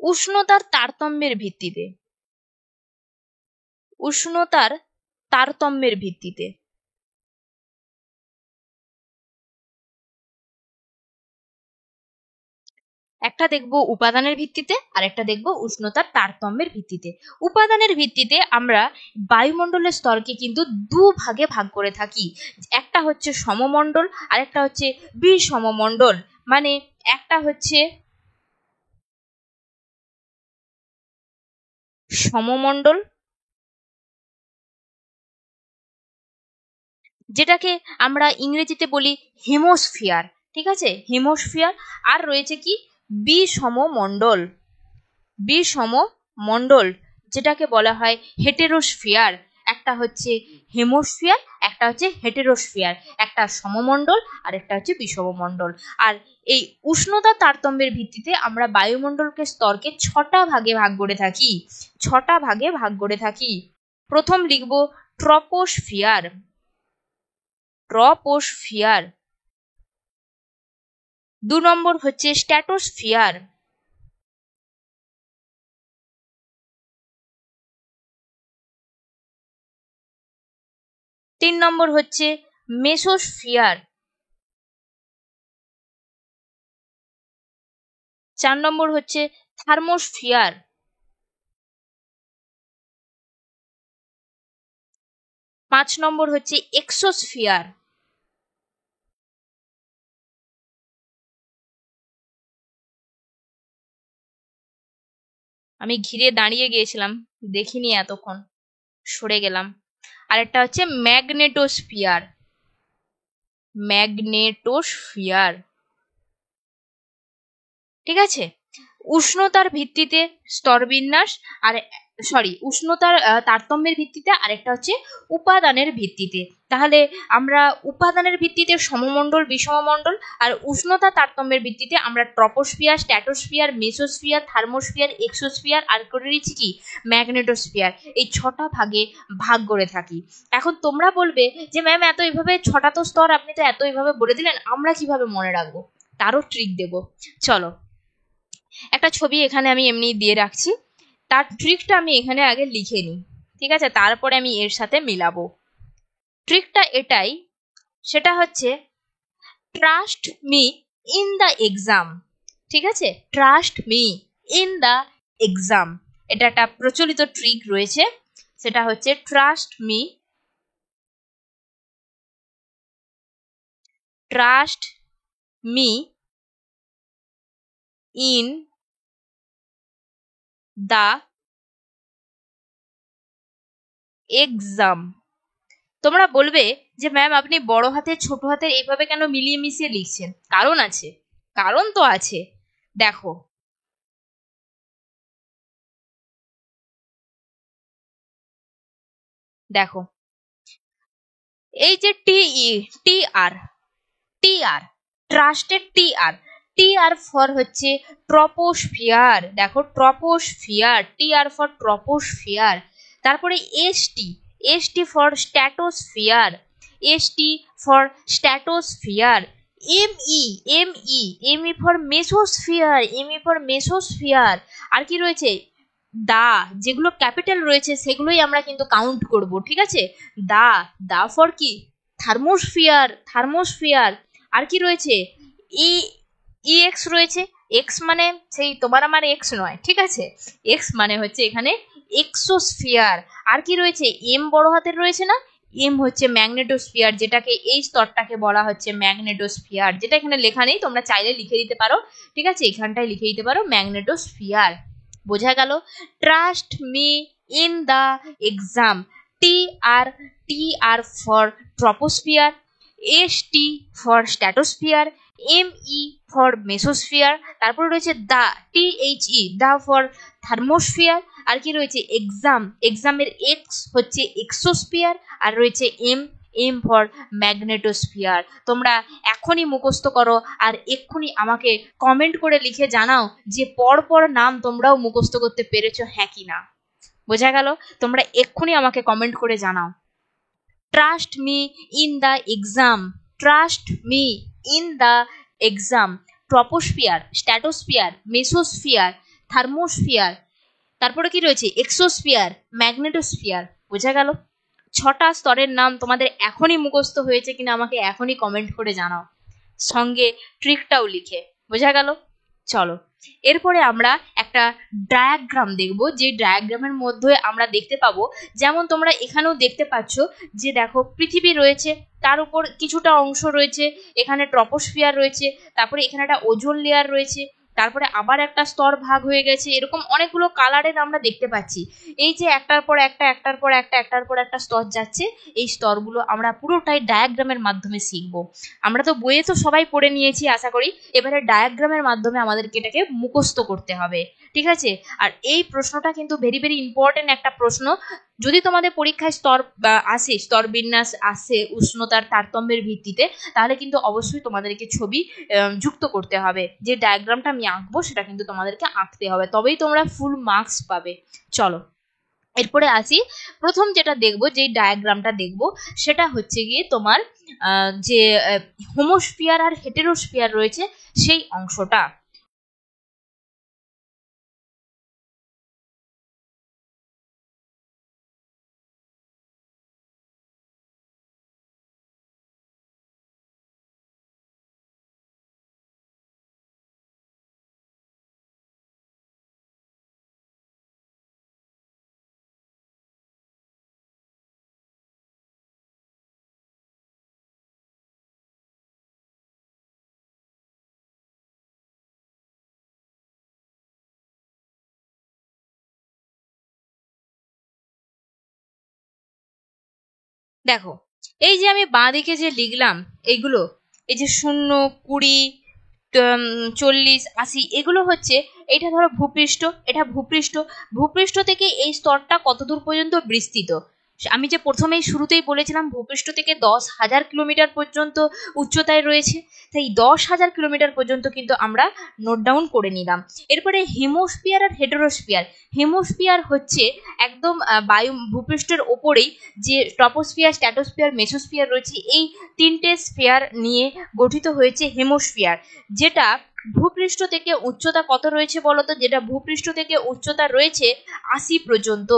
উষ্ণতার তারতম্যের ভিত্তিতে। উষ্ণতার তারতম্যের ভিত্তিতে। একটা দেখব উপাদানের ভিত্তিতে আর একটা দেখব উষ্ণতার তারতম্যের ভিত্তিতে। উপাদানের ভিত্তিতে আমরা বায়ুমণ্ডলের স্তরকে কিন্তু দুভাগে ভাগ করে থাকি। একটা হচ্ছে সমমণ্ডল আর একটা হচ্ছে বিষমমণ্ডল। মানে একটা হচ্ছে সমমণ্ডল, যেটাকে আমরা ইংরেজিতে বলি হেমোস্ফিয়ার, ঠিক আছে, হেমোস্ফিয়ার। আর রয়েছে কি বিষমমণ্ডল, বিষমমণ্ডল যেটাকে বলা হয় হেটেরোস্ফিয়ার। একটা হচ্ছে হেমোস্ফিয়ার, একটা হচ্ছে হেটেরোস্ফিয়ার, একটা সমমণ্ডল আর একটা হচ্ছে বিষমমণ্ডল। আর এই উষ্ণতা তারতম্যের ভিত্তিতে আমরা বায়ুমণ্ডলকে স্তরকে ছটা ভাগে ভাগ করে থাকি, ছটা ভাগে ভাগ করে থাকি। প্রথম লিখব ট্রপোস্ফিয়ার, ট্রপোস্ফিয়ার। 2 নম্বর হচ্ছে স্ট্র্যাটোস্ফিয়ার। 3 নম্বর হচ্ছে মেসোস্ফিয়ার। 4 নম্বর হচ্ছে থার্মোস্ফিয়ার। 5 নম্বর হচ্ছে এক্সোস্ফিয়ার। আমি ঘিরে দাঁড়িয়ে গিয়েছিলাম, দেখিনি এতক্ষণ, সরে গেলাম। আরেকটা হচ্ছে ম্যাগনেটোস্ফিয়ার, ম্যাগনেটোস্ফিয়ার। ঠিক আছে, উষ্ণতার ভিত্তিতে স্তরবিন্যাস, আর উষ্ণতার তারতম্যের ভিত্তিতে, আরেকটা হচ্ছে উপাদানের ভিত্তিতে। তাহলে আমরা উপাদানের ভিত্তিতে সমমণ্ডল, বিষমমণ্ডল, আর উষ্ণতা তারতম্যের ভিত্তিতে আমরা troposphere, stratosphere, mesosphere, thermosphere, exosphere আর করে দিচ্ছি কি ম্যাগনেটোস্ফিয়ার, এই ছটা ভাগে ভাগ করে থাকি। এখন তোমরা বলবে যে ম্যাম এত এইভাবে ছটা তো স্তর, আপনি তো এত এইভাবে বলে দিলেন, আমরা কিভাবে মনে রাখবো? তারও ট্রিক দেবো। চলো, একটা ছবি এখানে আমি এমনি দিয়ে রাখছি, তার ট্রিকটা আমি এখানে আগে লিখে নিই, ঠিক আছে, তারপরে আমি এর সাথে মিলাবো। ট্রিকটা এটাই, সেটা হচ্ছে trust me in the exam. ঠিক আছে, trust me in the exam, এটা একটা প্রচলিত ট্রিক রয়েছে, সেটা হচ্ছে trust me, trust me in the exam. তোমরা বলবে যে ম্যাম আপনি বড় হাতের ছোট হাতের এইভাবে কেন মিলিয়ে মিশিয়ে লিখছেন? কারণ আছে, কারণ তো আছে। দেখো, দেখো এই যে টি আর, টি আর, ট্রাস্টের T R, T R for হচ্ছে ট্রপোস্ফিয়ার। দেখো troposphere, T R for troposphere. তারপরে S T, S T for stratosphere, S T for stratosphere. M E, M E, M E for mesosphere, M E for mesosphere. আর কি রয়েছে? দা, যেগুলো capital রয়েছে সেগুলোই আমরা কিন্তু কাউন্ট করব, ঠিক আছে। দা, দা ফর কি? Thermosphere, thermosphere. আর কি রয়েছে? ই, ই এক্স রয়েছে, এক্স মানে সেই তোমার আমার এক্স নয়, ঠিক আছে, এক্স মানে হচ্ছে এখানে এক্সোস্ফিয়ার। আর কি রয়েছে? এম বড় হাতের রয়েছে না, এম হচ্ছে ম্যাগনেটোস্ফিয়ার, যেটাকে এই স্তরটাকে বলা হচ্ছে ম্যাগনেটোস্ফিয়ার, যেটা এখানে লেখা নেই, তোমরা চাইলে লিখে দিতে পারো, ঠিক আছে, এখানটায় লিখে দিতে পারো ম্যাগনেটোস্ফিয়ার। বোঝা গেল? Trust me in the exam, T R, T R for troposphere, S T for stratosphere, M E for mesosphere. তারপর রয়েছে the, T H E, the for thermosphere. আর কি রয়েছে? এক্সাম, এক্সামের এক্স হচ্ছে এক্সোস্ফিয়ার। আর রয়েছে এম, এম ফর ম্যাগনেটোস্ফিয়ার। তোমরা এখনই মুখস্থ করো, আর এক্ষুনি আমাকে কমেন্ট করে লিখে জানাও যে পর পর নাম তোমরাও মুখস্থ করতে পেরেছো হ্যাঁ কি না। বোঝা গেল? তোমরা এক্ষুনি আমাকে কমেন্ট করে জানাও। Trust me in the exam, trust me in the exam. Troposphere, stratosphere, mesosphere, thermosphere, তারপরে কি রয়েছে? Exosphere, magnetosphere. বোঝা গেল? ছটা স্তরের নাম তোমাদের এখনই মুখস্থ হয়েছে কিনা আমাকে এখনই কমেন্ট করে জানাও, সঙ্গে ট্রিকটাও লিখে। বোঝা গেল? চলো, এরপরে আমরা একটা ডায়াগ্রাম দেখব, যে ডায়াগ্রামের মধ্যে আমরা দেখতে পাবো, যেমন তোমরা এখানেও দেখতে পাচ্ছ যে দেখো পৃথিবী রয়েছে, তার উপর কিছুটা অংশ রয়েছে, এখানে ট্রপোস্ফিয়ার রয়েছে, তারপরে এখানে একটা ওজোন লেয়ার রয়েছে, তারপরে আবার একটা স্তর ভাগ হয়ে গেছে, এরকম অনেকগুলো কালারের আমরা দেখতে পাচ্ছি। এই যে একটার পর একটা, একটার পর একটা, একটার পর একটা স্তর যাচ্ছে, এই স্তরগুলো আমরা পুরোটাই ডায়াগ্রামের মাধ্যমে শিখবো। আমরা তো বইয়ে তো সবাই পড়ে নিয়েছি আশা করি, এবারে ডায়াগ্রামের মাধ্যমে আমাদেরকে এটাকে মুখস্থ করতে হবে, ঠিক আছে? আর এই প্রশ্নটা কিন্তু ভেরি ভেরি ইম্পর্টেন্ট একটা প্রশ্ন। যদি তোমাদের পরীক্ষায় স্তর আসে, স্তর বিন্যাস আসে উষ্ণতার তারতম্যের ভিত্তিতে, তাহলে কিন্তু অবশ্যই তোমাদেরকে ছবি যুক্ত করতে হবে। যে ডায়াগ্রামটা আমি আঁকবো সেটা কিন্তু তোমাদেরকে আঁকতে হবে, তবেই তোমরা ফুল মার্কস পাবে। চলো এরপরে আসি, প্রথম যেটা দেখবো, যে ডায়াগ্রামটা দেখবো সেটা হচ্ছে গিয়ে তোমার যে হোমোস্ফিয়ার আর হেটেরোস্ফিয়ার রয়েছে সেই অংশটা। দেখো এই যে আমি বাঁ দিকে যে লিখলাম এইগুলো, এই যে 0, 20, 40, 80, এগুলো হচ্ছে, এটা ধরো ভূপৃষ্ঠ, এটা ভূপৃষ্ঠ। ভূপৃষ্ঠ থেকে এই স্তরটা কতদূর পর্যন্ত বিস্তৃত? আমি যে প্রথমেই শুরুতেই বলেছিলাম ভূপৃষ্ঠ থেকে 10,000 কিলোমিটার পর্যন্ত উচ্চতায় রয়েছে, তাই 10,000 কিলোমিটার পর্যন্ত কিন্তু আমরা নোট ডাউন করে নিলাম। এরপরে হিমোস্ফিয়ার আর হেটেরোস্ফিয়ার। হিমোস্ফিয়ার হচ্ছে একদম বায়ু ভূপৃষ্ঠের ওপরেই যে ট্রপোস্ফিয়ার, স্ট্র্যাটোস্ফিয়ার, মেসোস্ফিয়ার রয়েছে, এই তিনটে স্ফিয়ার নিয়ে গঠিত হয়েছে হেমোস্ফিয়ার। যেটা ভূপৃষ্ঠ থেকে উচ্চতা কত রয়েছে বলতো? যেটা ভূপৃষ্ঠ থেকে উচ্চতা রয়েছে 80 পর্যন্ত।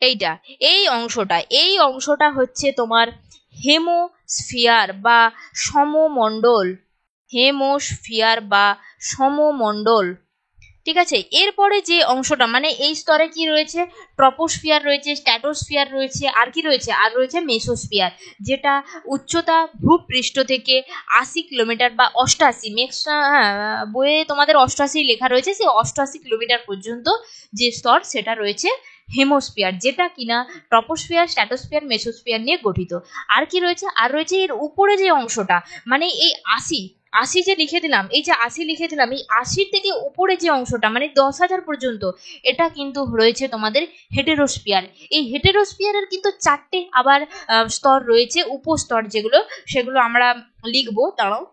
এইটা, এই অংশটা হচ্ছে তোমার হেমোস্ফিয়ার বা সমমণ্ডল। হেমোস্ফিয়ার বা সমমণ্ডল, ঠিক আছে? এরপরে যে অংশটা, মানে এই স্তরে কি রয়েছে? ট্রপোস্ফিয়ার রয়েছে, স্ট্র্যাটোস্ফিয়ার রয়েছে, আর কি রয়েছে? আর রয়েছে মেসোস্ফিয়ার, যেটা উচ্চতা ভূপৃষ্ঠ থেকে 80 কিলোমিটার বা 88, বইয়ে তোমাদের 88 লেখা রয়েছে, সেই 88 কিলোমিটার পর্যন্ত যে স্তর সেটা রয়েছে হেমোস্ফিয়ার, যেটা কিনা ট্রপোস্ফিয়ার, স্ট্র্যাটোস্ফিয়ার, মেসোস্ফিয়ার নিয়ে গঠিত। আর কি রয়েছে? আর রয়েছে এর উপরে যে অংশটা, মানে এই 80 যে লিখে দিলাম, এই যে 80 লিখে দিলাম, এই 80 থেকে উপরে যে অংশটা মানে 10,000 পর্যন্ত, এটা কিন্তু রয়েছে তোমাদের হেটেরোস্ফিয়ার। এই হেটেরোস্ফিয়ারের কিন্তু 4টে আবার স্তর রয়েছে, উপস্তর যেগুলো, সেগুলো আমরা লিখবো। দাঁড়াও,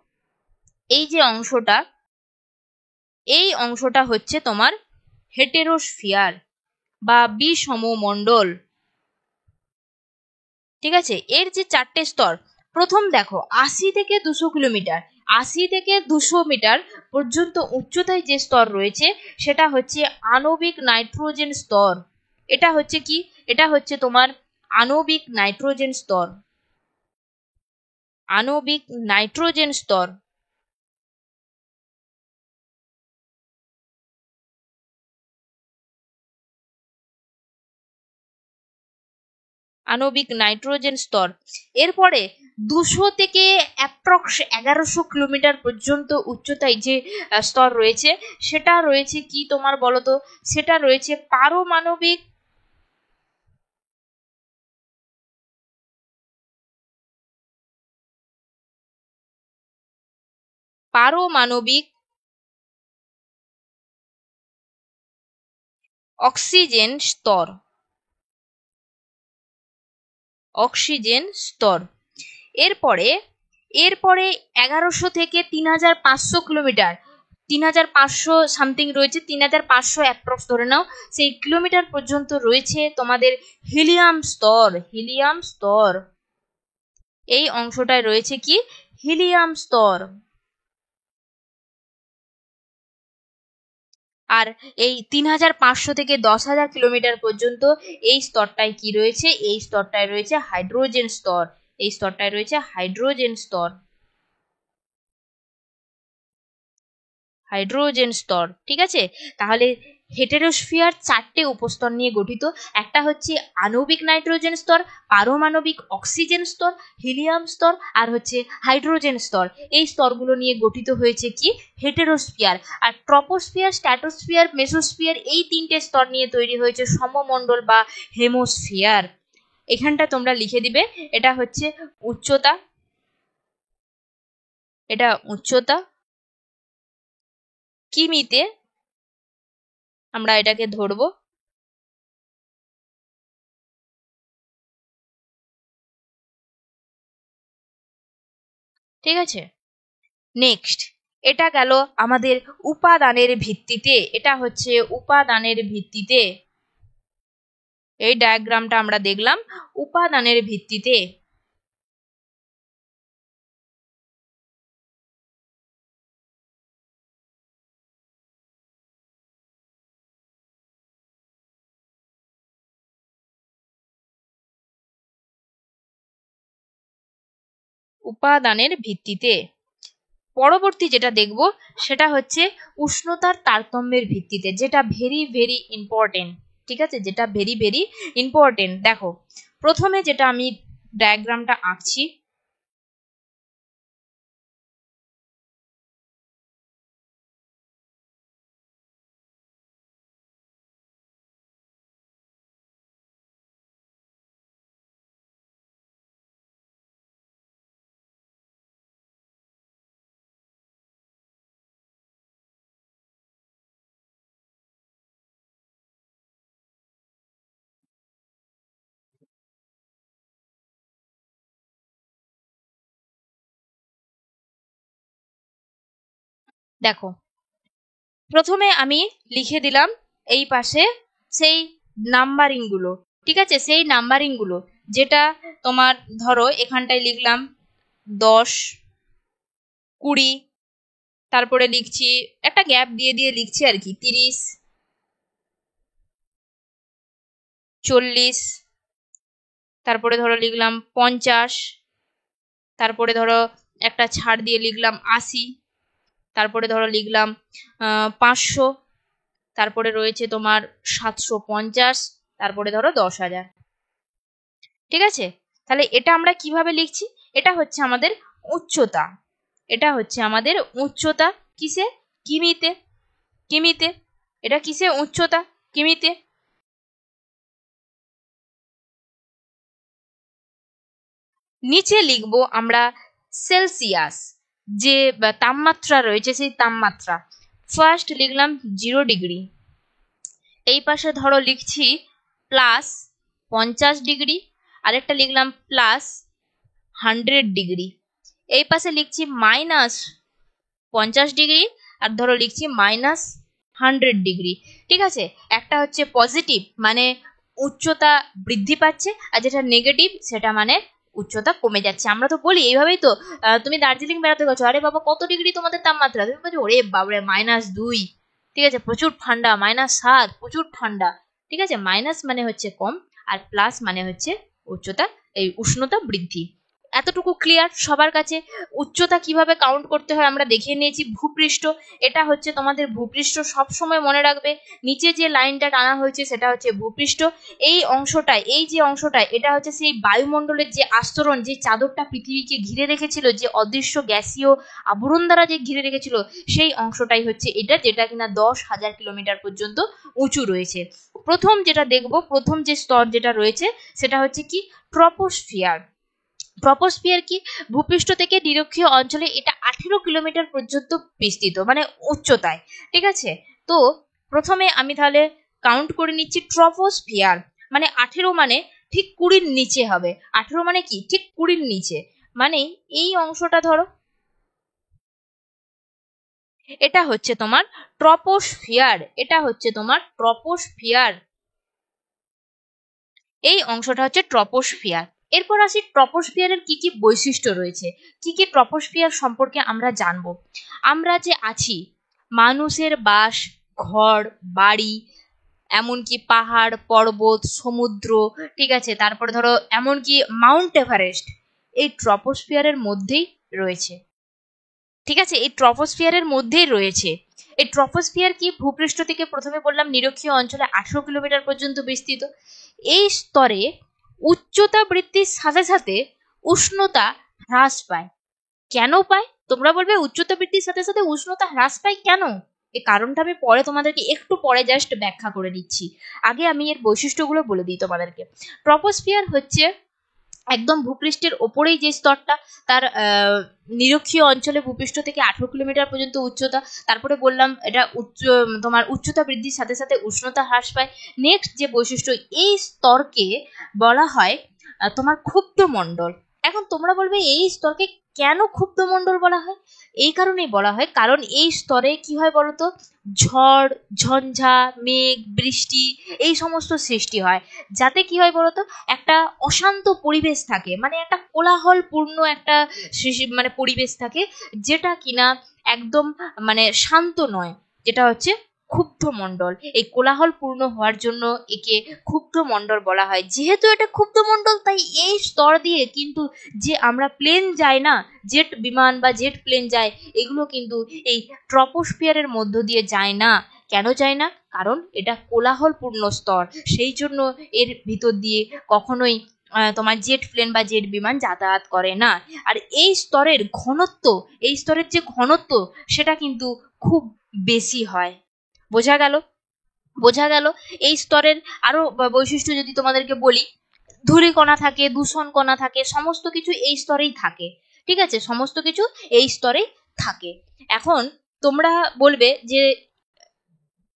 এই যে অংশটা, এই অংশটা হচ্ছে তোমার হেটেরোস্ফিয়ার বা বিষমমণ্ডল, ঠিক আছে? এর যে 4টে স্তর, প্রথম দেখো 80 থেকে 200 কিলোমিটার, 80 থেকে 200 মিটার পর্যন্ত উচ্চতায় যে স্তর রয়েছে সেটা হচ্ছে আণবিক নাইট্রোজেন স্তর। এটা হচ্ছে কি? এটা হচ্ছে তোমার আণবিক নাইট্রোজেন স্তর। আণবিক নাইট্রোজেন স্তর। আণবিক নাইট্রোজেন স্তর। এরপরে 200 থেকে অ্যাপ্রক্স 1100 কিলোমিটার পর্যন্ত উচ্চতায় যে স্তর রয়েছে সেটা রয়েছে কি তোমার বলতো? সেটা রয়েছে পারমাণবিক পারমাণবিক অক্সিজেন স্তর। অক্সিজেন স্তর। এরপরে এরপরে 1100 থেকে 3,500 কিলোমিটার, 3,500 সামথিং রয়েছে, 3,500 অ্যাপ্রক্স ধরে নাও, সেই কিলোমিটার পর্যন্ত রয়েছে তোমাদের হিলিয়াম স্তর। হিলিয়াম স্তর, এই অংশটায় রয়েছে কি? হিলিয়াম স্তর। আর এই 3,500 থেকে 10,000 কিলোমিটার পর্যন্ত এই স্তরটায় কি রয়েছে? এই স্তরটায় রয়েছে হাইড্রোজেন স্তর। এই স্তরটায় রয়েছে হাইড্রোজেন স্তর। হাইড্রোজেন স্তর। ঠিক আছে, তাহলে হেটেরোস্ফিয়ার 4টে উপস্তর নিয়ে গঠিত। একটা হচ্ছে আণবিক নাইট্রোজেন স্তর, পারমাণবিক অক্সিজেন স্তর, হিলিয়াম স্তর, আর হচ্ছে হাইড্রোজেন স্তর। এই স্তরগুলো নিয়ে গঠিত হয়েছে কি হেটেরোস্ফিয়ার। আর ট্রপোস্ফিয়ার, স্ট্র্যাটোস্ফিয়ার, মেসোস্ফিয়ার এই 3টে স্তর নিয়ে তৈরি হয়েছে সমমণ্ডল বা হেমোস্ফিয়ার। এখানটা তোমরা লিখে দিবে, এটা হচ্ছে উচ্চতা, এটা উচ্চতা কিমিতে আমরা এটাকে ধরবো। ঠিক আছে, নেক্সট এটা গেল আমাদের উপাদানের ভিত্তিতে। এটা হচ্ছে উপাদানের ভিত্তিতে, এই ডায়াগ্রামটা আমরা দেখলাম উপাদানের ভিত্তিতে। উপাদানের ভিত্তিতে পরবর্তী যেটা দেখব সেটা হচ্ছে উষ্ণতার তারতম্যের ভিত্তিতে, যেটা ভেরি ভেরি ইম্পর্টেন্ট। ঠিক আছে, যেটা ভেরি ভেরি ইম্পর্টেন্ট। দেখো প্রথমে যেটা আমি ডায়াগ্রামটা আঁকছি, দেখো প্রথমে আমি লিখে দিলাম এই পাশে সেই নাম্বারিং গুলো। ঠিক আছে, সেই নাম্বারিং গুলো যেটা তোমার ধরো এখানটায় লিখলাম 10, 20, তারপরে লিখছি একটা গ্যাপ দিয়ে দিয়ে লিখছি আর কি 30, 40, তারপরে ধরো লিখলাম 50, তারপরে ধরো একটা ছাড় দিয়ে লিখলাম 80, তারপরে ধরো লিখলাম 500, তারপরে রয়েছে তোমার 750, তারপরে ধরো 10,000। ঠিক আছে, তাহলে এটা আমরা কিভাবে লিখছি, এটা হচ্ছে আমাদের উচ্চতা, এটা হচ্ছে আমাদের উচ্চতা কিসে, কিমিতে, কিমিতে। এটা কিসে উচ্চতা, কিমিতে। নিচে লিখবো আমরা সেলসিয়াস, যে তাপমাত্রা রয়েছে সেই তাপমাত্রা। ফার্স্ট লিখলাম 0 ডিগ্রি, এই পাশে ধরো লিখছি +50 ডিগ্রি, আরেকটা লিখলাম +100 ডিগ্রি, এই পাশে লিখছি -50 ডিগ্রি, আর ধরো লিখছি -100 ডিগ্রি। ঠিক আছে, একটা হচ্ছে পজিটিভ মানে উচ্চতা বৃদ্ধি পাচ্ছে, আর যেটা নেগেটিভ সেটা মানে উচ্চতা কমে যাচ্ছে। আমরা তো বলি এইভাবেই তো, তুমি দার্জিলিং বেড়াতে গেছো, আরে বাবা কত ডিগ্রি তোমাদের তাপমাত্রা, তুমি বলছো ওরে বাবরে -2। ঠিক আছে, প্রচুর ঠান্ডা, -7 প্রচুর ঠান্ডা। ঠিক আছে, মাইনাস মানে হচ্ছে কম, আর প্লাস মানে হচ্ছে উচ্চতা, এই উষ্ণতা বৃদ্ধি। এতটুকু ক্লিয়ার সবার কাছে। উচ্চতা কিভাবে কাউন্ট করতে হয় আমরা দেখিয়ে নিয়েছি। ভূপৃষ্ঠ, এটা হচ্ছে তোমাদের ভূপৃষ্ঠ, সব সময় মনে রাখবে নিচে যে লাইনটা টানা হয়েছে সেটা হচ্ছে ভূপৃষ্ঠ। এই অংশটায়, এই যে অংশটায়, এটা হচ্ছে সেই বায়ুমণ্ডলের যে আস্তরণ, যে চাদরটা পৃথিবীকে ঘিরে রেখেছিল, যে অদৃশ্য গ্যাসীয় আবরণ দ্বারা যে ঘিরে রেখেছিল, সেই অংশটাই হচ্ছে এটা, যেটা কিনা 10,000 কিলোমিটার পর্যন্ত উঁচু রয়েছে। প্রথম যেটা দেখবো, প্রথম যে স্তর যেটা রয়েছে সেটা হচ্ছে কি ট্রপোস্ফিয়ার। ট্রপোস্ফিয়ার কি, ভূপৃষ্ঠ থেকে নিরক্ষীয় অঞ্চলে এটা 18 কিলোমিটার পর্যন্ত বিস্তৃত মানে উচ্চতায়। ঠিক আছে, তো প্রথমে আমি তাহলে কাউন্ট করে নিচ্ছি ট্রপোস্ফিয়ার মানে 18 মানে ঠিক 20-র নিচে হবে। 18 মানে কি ঠিক 20-র নিচে, মানে এই অংশটা ধরো, এটা হচ্ছে তোমার ট্রপোস্ফিয়ার, এটা হচ্ছে তোমার ট্রপোস্ফিয়ার, এই অংশটা হচ্ছে ট্রপোস্ফিয়ার। এরপর আসি ট্রপোস্ফিয়ারের কি কি বৈশিষ্ট্য রয়েছে, কি কি ট্রপোস্ফিয়ার সম্পর্কে আমরা জানবো। আমরা যে আছি, মানুষের বাস, ঘর বাড়ি, এমনকি পাহাড় পর্বত সমুদ্র, ঠিক আছে, তারপরে ধরো এমনকি মাউন্ট এভারেস্ট এই ট্রপোস্ফিয়ারের মধ্যেই রয়েছে। ঠিক আছে, এই ট্রপোস্ফিয়ারের মধ্যেই রয়েছে। এই ট্রপোস্ফিয়ার কি, ভূপৃষ্ঠ থেকে প্রথমে বললাম নিরক্ষীয় অঞ্চলে 18 কিলোমিটার পর্যন্ত বিস্তৃত। এই স্তরে উচ্চতা বৃদ্ধির সাথে সাথে উষ্ণতা হ্রাস পায়। কেন পায়? তোমরা বলবে উচ্চতা বৃদ্ধির সাথে সাথে উষ্ণতা হ্রাস পায় কেন? এই কারণটা আমি পরে তোমাদেরকে একটু পরে জাস্ট ব্যাখ্যা করে দিচ্ছি। আগে আমি এর বৈশিষ্ট্যগুলো বলে দিই তোমাদেরকে। ট্রপোস্ফিয়ার হচ্ছে একদম ভূপৃষ্ঠের ওপরেই যে স্তরটা, তার নিরক্ষীয় অঞ্চলে ভূপৃষ্ঠ থেকে 18 কিলোমিটার পর্যন্ত উচ্চতা। তারপরে বললাম এটা তোমার উচ্চতা বৃদ্ধির সাথে সাথে উষ্ণতা হ্রাস পায়। নেক্সট যে বৈশিষ্ট্য, এই স্তরকে বলা হয় তোমার ক্ষুব্ধ মণ্ডল। এখন তোমরা বলবে এই স্তরকে কেন ক্ষুব্ধ মণ্ডল বলা হয়? এই কারণেই বলা হয় কারণ এই স্তরে কি হয় বলতো, ঝড় ঝঞ্ঝা মেঘ বৃষ্টি এই সমস্ত সৃষ্টি হয়। যাতে কি হয় বলতো, একটা অশান্ত পরিবেশ থাকে, মানে একটা কোলাহলপূর্ণ একটা মানে পরিবেশ থাকে, যেটা কিনা একদম মানে শান্ত নয়, যেটা হচ্ছে ক্ষুব্ধ মণ্ডল। এই কোলাহলপূর্ণ হওয়ার জন্য একে ক্ষুব্ধ মণ্ডল বলা হয়। যেহেতু এটা ক্ষুব্ধ মণ্ডল, তাই এই স্তর দিয়ে কিন্তু যে আমরা প্লেন যায় না, জেট বিমান বা জেট প্লেন যায়, এগুলো কিন্তু এই ট্রপোস্ফিয়ারের মধ্য দিয়ে যায় না। কেন যায় না? কারণ এটা কোলাহলপূর্ণ স্তর, সেই জন্য এর ভিতর দিয়ে কখনোই তোমার জেট প্লেন বা জেট বিমান যাতায়াত করে না। আর এই স্তরের ঘনত্ব, এই স্তরের যে ঘনত্ব, সেটা কিন্তু খুব বেশি হয়। বোঝা গেল? বোঝা গেল। এই স্তরের আরো বৈশিষ্ট্য যদি তোমাদেরকে বলি, ধূলিকণা থাকে, দূষণ কণা থাকে, সমস্ত কিছু এই স্তরেই থাকে। ঠিক আছে, সমস্ত কিছু এই স্তরেই থাকে। এখন তোমরা বলবে যে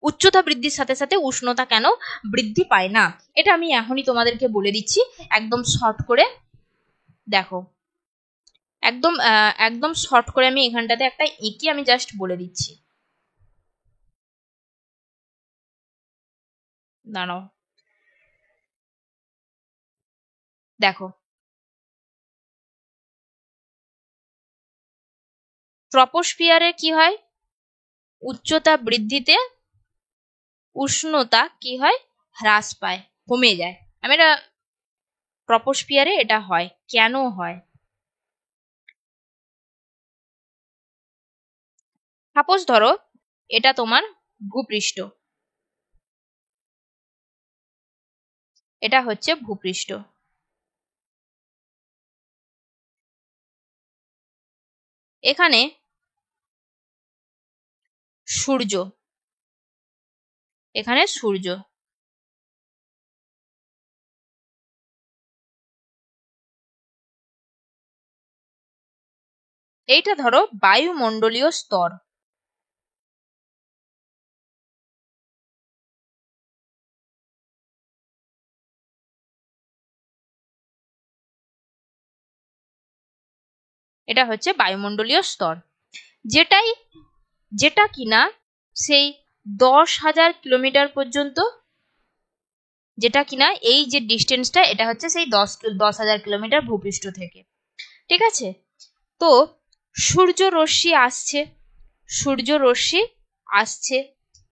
উচ্চতা বৃদ্ধির সাথে সাথে উষ্ণতা কেন বৃদ্ধি পায় না? এটা আমি এখনই তোমাদেরকে বলে দিচ্ছি, একদম শর্ট করে। দেখো, একদম শর্ট করে আমি এখানটাতে একটা এঁকে আমি জাস্ট বলে দিচ্ছি। দাঁড়াও, দেখো, ট্রপোস্ফিয়ারে কি হয়, উচ্চতা বৃদ্ধিতে উষ্ণতা কি হয়, হ্রাস পায়, কমে যায়। আমি এটা ট্রপোস্ফিয়ারে এটা হয়, কেন হয়? সাপোজ ধরো এটা তোমার ভূপৃষ্ঠ, এটা হচ্ছে ভূপৃষ্ঠ। এখানে সূর্য, এখানে সূর্য, এইটা ধরো বায়ুমণ্ডলীয় স্তর। এটা হচ্ছে বায়ুমণ্ডলীয় স্তর, যেটাই যেটা কিনা সেই 10,000 কিলোমিটার পর্যন্ত, যেটা কিনা এই যে ডিস্টেন্সটা, এটা হচ্ছে সেই 10,000 কিলোমিটার ভূপৃষ্ঠ থেকে। ঠিক আছে, তো সূর্য রশ্মি আসছে, সূর্য রশ্মি আসছে,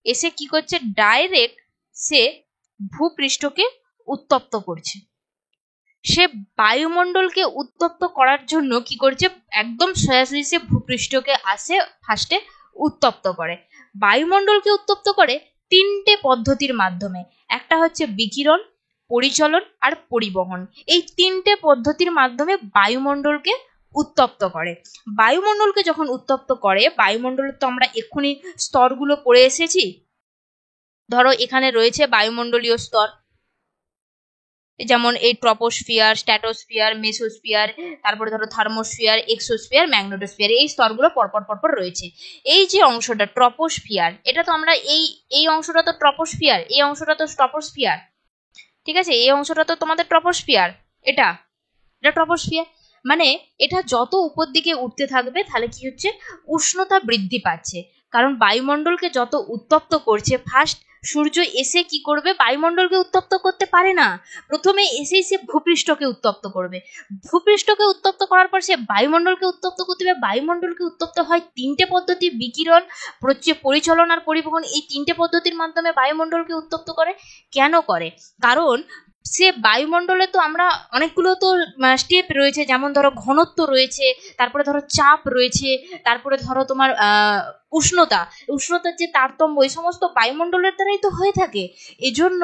এসে কি করছে, ডাইরেক্ট সে ভূপৃষ্ঠকে উত্তপ্ত করছে। সে বায়ুমণ্ডলকে উত্তপ্ত করার জন্য কি করছে, একদম সরাসরি সে ভূপৃষ্ঠকে আসে ফার্স্টে উত্তপ্ত করে। বায়ুমণ্ডলকে উত্তপ্ত করে তিনটে পদ্ধতির মাধ্যমে। একটা হচ্ছে বিকিরণ, পরিচলন আর পরিবহন। এই তিনটে পদ্ধতির মাধ্যমে বায়ুমণ্ডলকে উত্তপ্ত করে। বায়ুমণ্ডলকে যখন উত্তপ্ত করে, বায়ুমণ্ডলের তো আমরা এক্ষুনি স্তরগুলো পড়ে এসেছি। ধরো এখানে রয়েছে বায়ুমণ্ডলীয় স্তর, যেমন এই ট্রপোস্ফিয়ার, স্ট্র্যাটোস্ফিয়ার, মেসোস্ফিয়ার, তারপরে ধরো থার্মোস্ফিয়ার, এক্সোস্ফিয়ার, ম্যাগনেটোস্ফিয়ার, এই স্তরগুলো পরপর পরপর রয়েছে। এই যে অংশটা ট্রপোস্ফিয়ার, এটা তো আমরা এই অংশটা তো ট্রপোস্ফিয়ার, এই অংশটা তো ট্রপোস্ফিয়ার। ঠিক আছে, এই অংশটা তো তোমাদের ট্রপোস্ফিয়ার, এটা এটা ট্রপোস্ফিয়ার। মানে এটা যত উপর দিকে উঠতে থাকবে, তাহলে কি হচ্ছে, উষ্ণতা বৃদ্ধি পাচ্ছে। কারণ বায়ুমণ্ডলকে যত উত্তপ্ত করছে, ফার্স্ট সূর্য এসে কি করবে, বায়ুমণ্ডলকে উত্তপ্ত করতে পারে না, প্রথমে এসেই সে ভূপৃষ্ঠকে উত্তপ্ত করবে। ভূপৃষ্ঠকে উত্তপ্ত করার পর সে বায়ুমণ্ডলকে উত্তপ্ত করতে হবে। বায়ুমণ্ডলকে উত্তপ্ত হয় তিনটে পদ্ধতি, বিকিরণ, পরিচলন আর পরিবহন। এই তিনটে পদ্ধতির মাধ্যমে বায়ুমণ্ডলকে উত্তপ্ত করে। কেন করে? কারণ সে বায়ুমণ্ডলে তো আমরা অনেকগুলো তো স্টেপ রয়েছে, যেমন ধরো ঘনত্ব রয়েছে, তারপরে ধরো চাপ রয়েছে, তারপরে ধরো তোমার উষ্ণতা, উষ্ণতার যে তারতম্য, এই সমস্ত বায়ুমণ্ডলের দ্বারাই তো হয়ে থাকে। এজন্য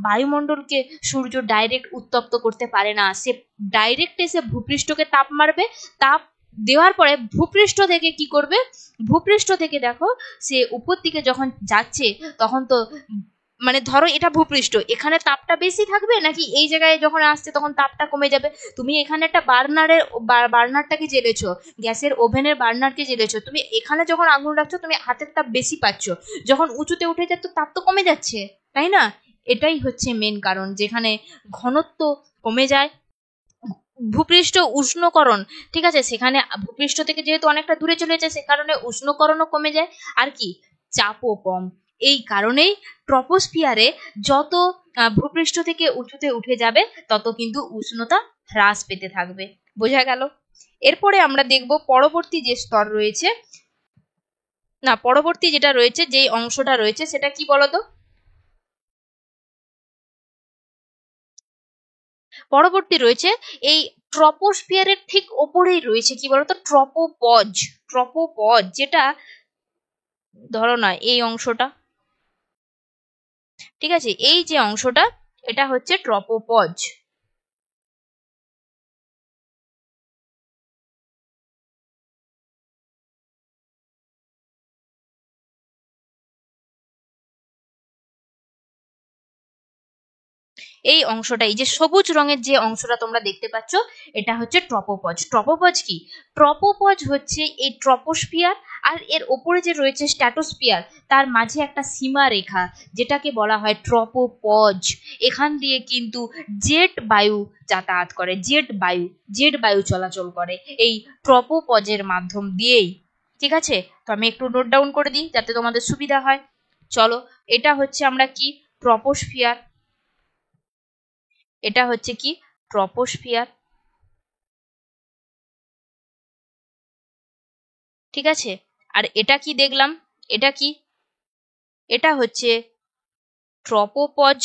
বায়ুমণ্ডলকে সূর্য ডাইরেক্ট উত্তপ্ত করতে পারে না, সে ডাইরেক্ট এসে ভূপৃষ্ঠকে তাপ মারবে। তাপ দেওয়ার পরে ভূপৃষ্ঠ থেকে কি করবে, ভূপৃষ্ঠ থেকে দেখো সে উপর দিকে যখন যাচ্ছে তখন তো মানে ধরো এটা ভূপৃষ্ঠ, এখানে তাপটা বেশি থাকবে নাকি এই জায়গায় যখন আসছে তখন তাপটা কমে যাবে। তুমি এখানে একটা বার্নারটাকে জ্বেলেছো, গ্যাসের ওভেনের বার্নারকে জ্বেলেছো, তুমি এখানে যখন আগুন রাখছো তুমি হাতের তাপ বেশি পাচ্ছ, যখন উঁচুতে উঠে যাচ্ছে তাপ তো কমে যাচ্ছে, তাই না? এটাই হচ্ছে মেন কারণ, যেখানে ঘনত্ব কমে যায়, ভূপৃষ্ঠ উষ্ণকরণ, ঠিক আছে, সেখানে ভূপৃষ্ঠ থেকে যেহেতু অনেকটা দূরে চলে যায় সে কারণে উষ্ণকরণও কমে যায়, আর কি চাপও কম। এই কারণেই ট্রপোস্ফিয়ারে যত ভূপৃষ্ঠ থেকে উঁচুতে উঠে যাবে তত কিন্তু উষ্ণতা হ্রাস পেতে থাকবে। বোঝা গেল? এরপরে আমরা দেখব পরবর্তী যে স্তর রয়েছে, না পরবর্তী যেটা রয়েছে, যে অংশটা রয়েছে সেটা কি বলতো? পরবর্তী রয়েছে এই ট্রপোস্ফিয়ারের ঠিক ওপরেই রয়েছে কি বলতো, ট্রপোপজ। ট্রপোপজ যেটা ধরো না এই অংশটা, ঠিক আছে, এই যে অংশটা এটা হচ্ছে ট্রপোপজ। এই অংশটা, এই যে সবুজ রঙের যে অংশটা তোমরা দেখতে পাচ্ছ এটা হচ্ছে ট্রপোপজ। ট্রপোপজ কি? ট্রপোপজ হচ্ছে এই ট্রপোস্ফিয়ার আর এর ওপরে যে রয়েছে স্ট্র্যাটোস্ফিয়ার, তার মাঝে একটা সীমা রেখা যেটাকে বলা হয় ট্রপোপজ। এখান দিয়ে কিন্তু জেট বায়ু যাতায়াত করে, জেট বায়ু চলাচল করে এই ট্রপোপজের মাধ্যম দিয়েই। ঠিক আছে, তো আমি একটু নোট ডাউন করে দিই যাতে তোমাদের সুবিধা হয়। চলো, এটা হচ্ছে আমরা কি, ট্রপোস্ফিয়ার। এটা হচ্ছে কি, ট্রপোস্ফিয়ার। ঠিক আছে, আর এটা কি দেখলাম, এটা কি, এটা হচ্ছে ট্রপোপজ।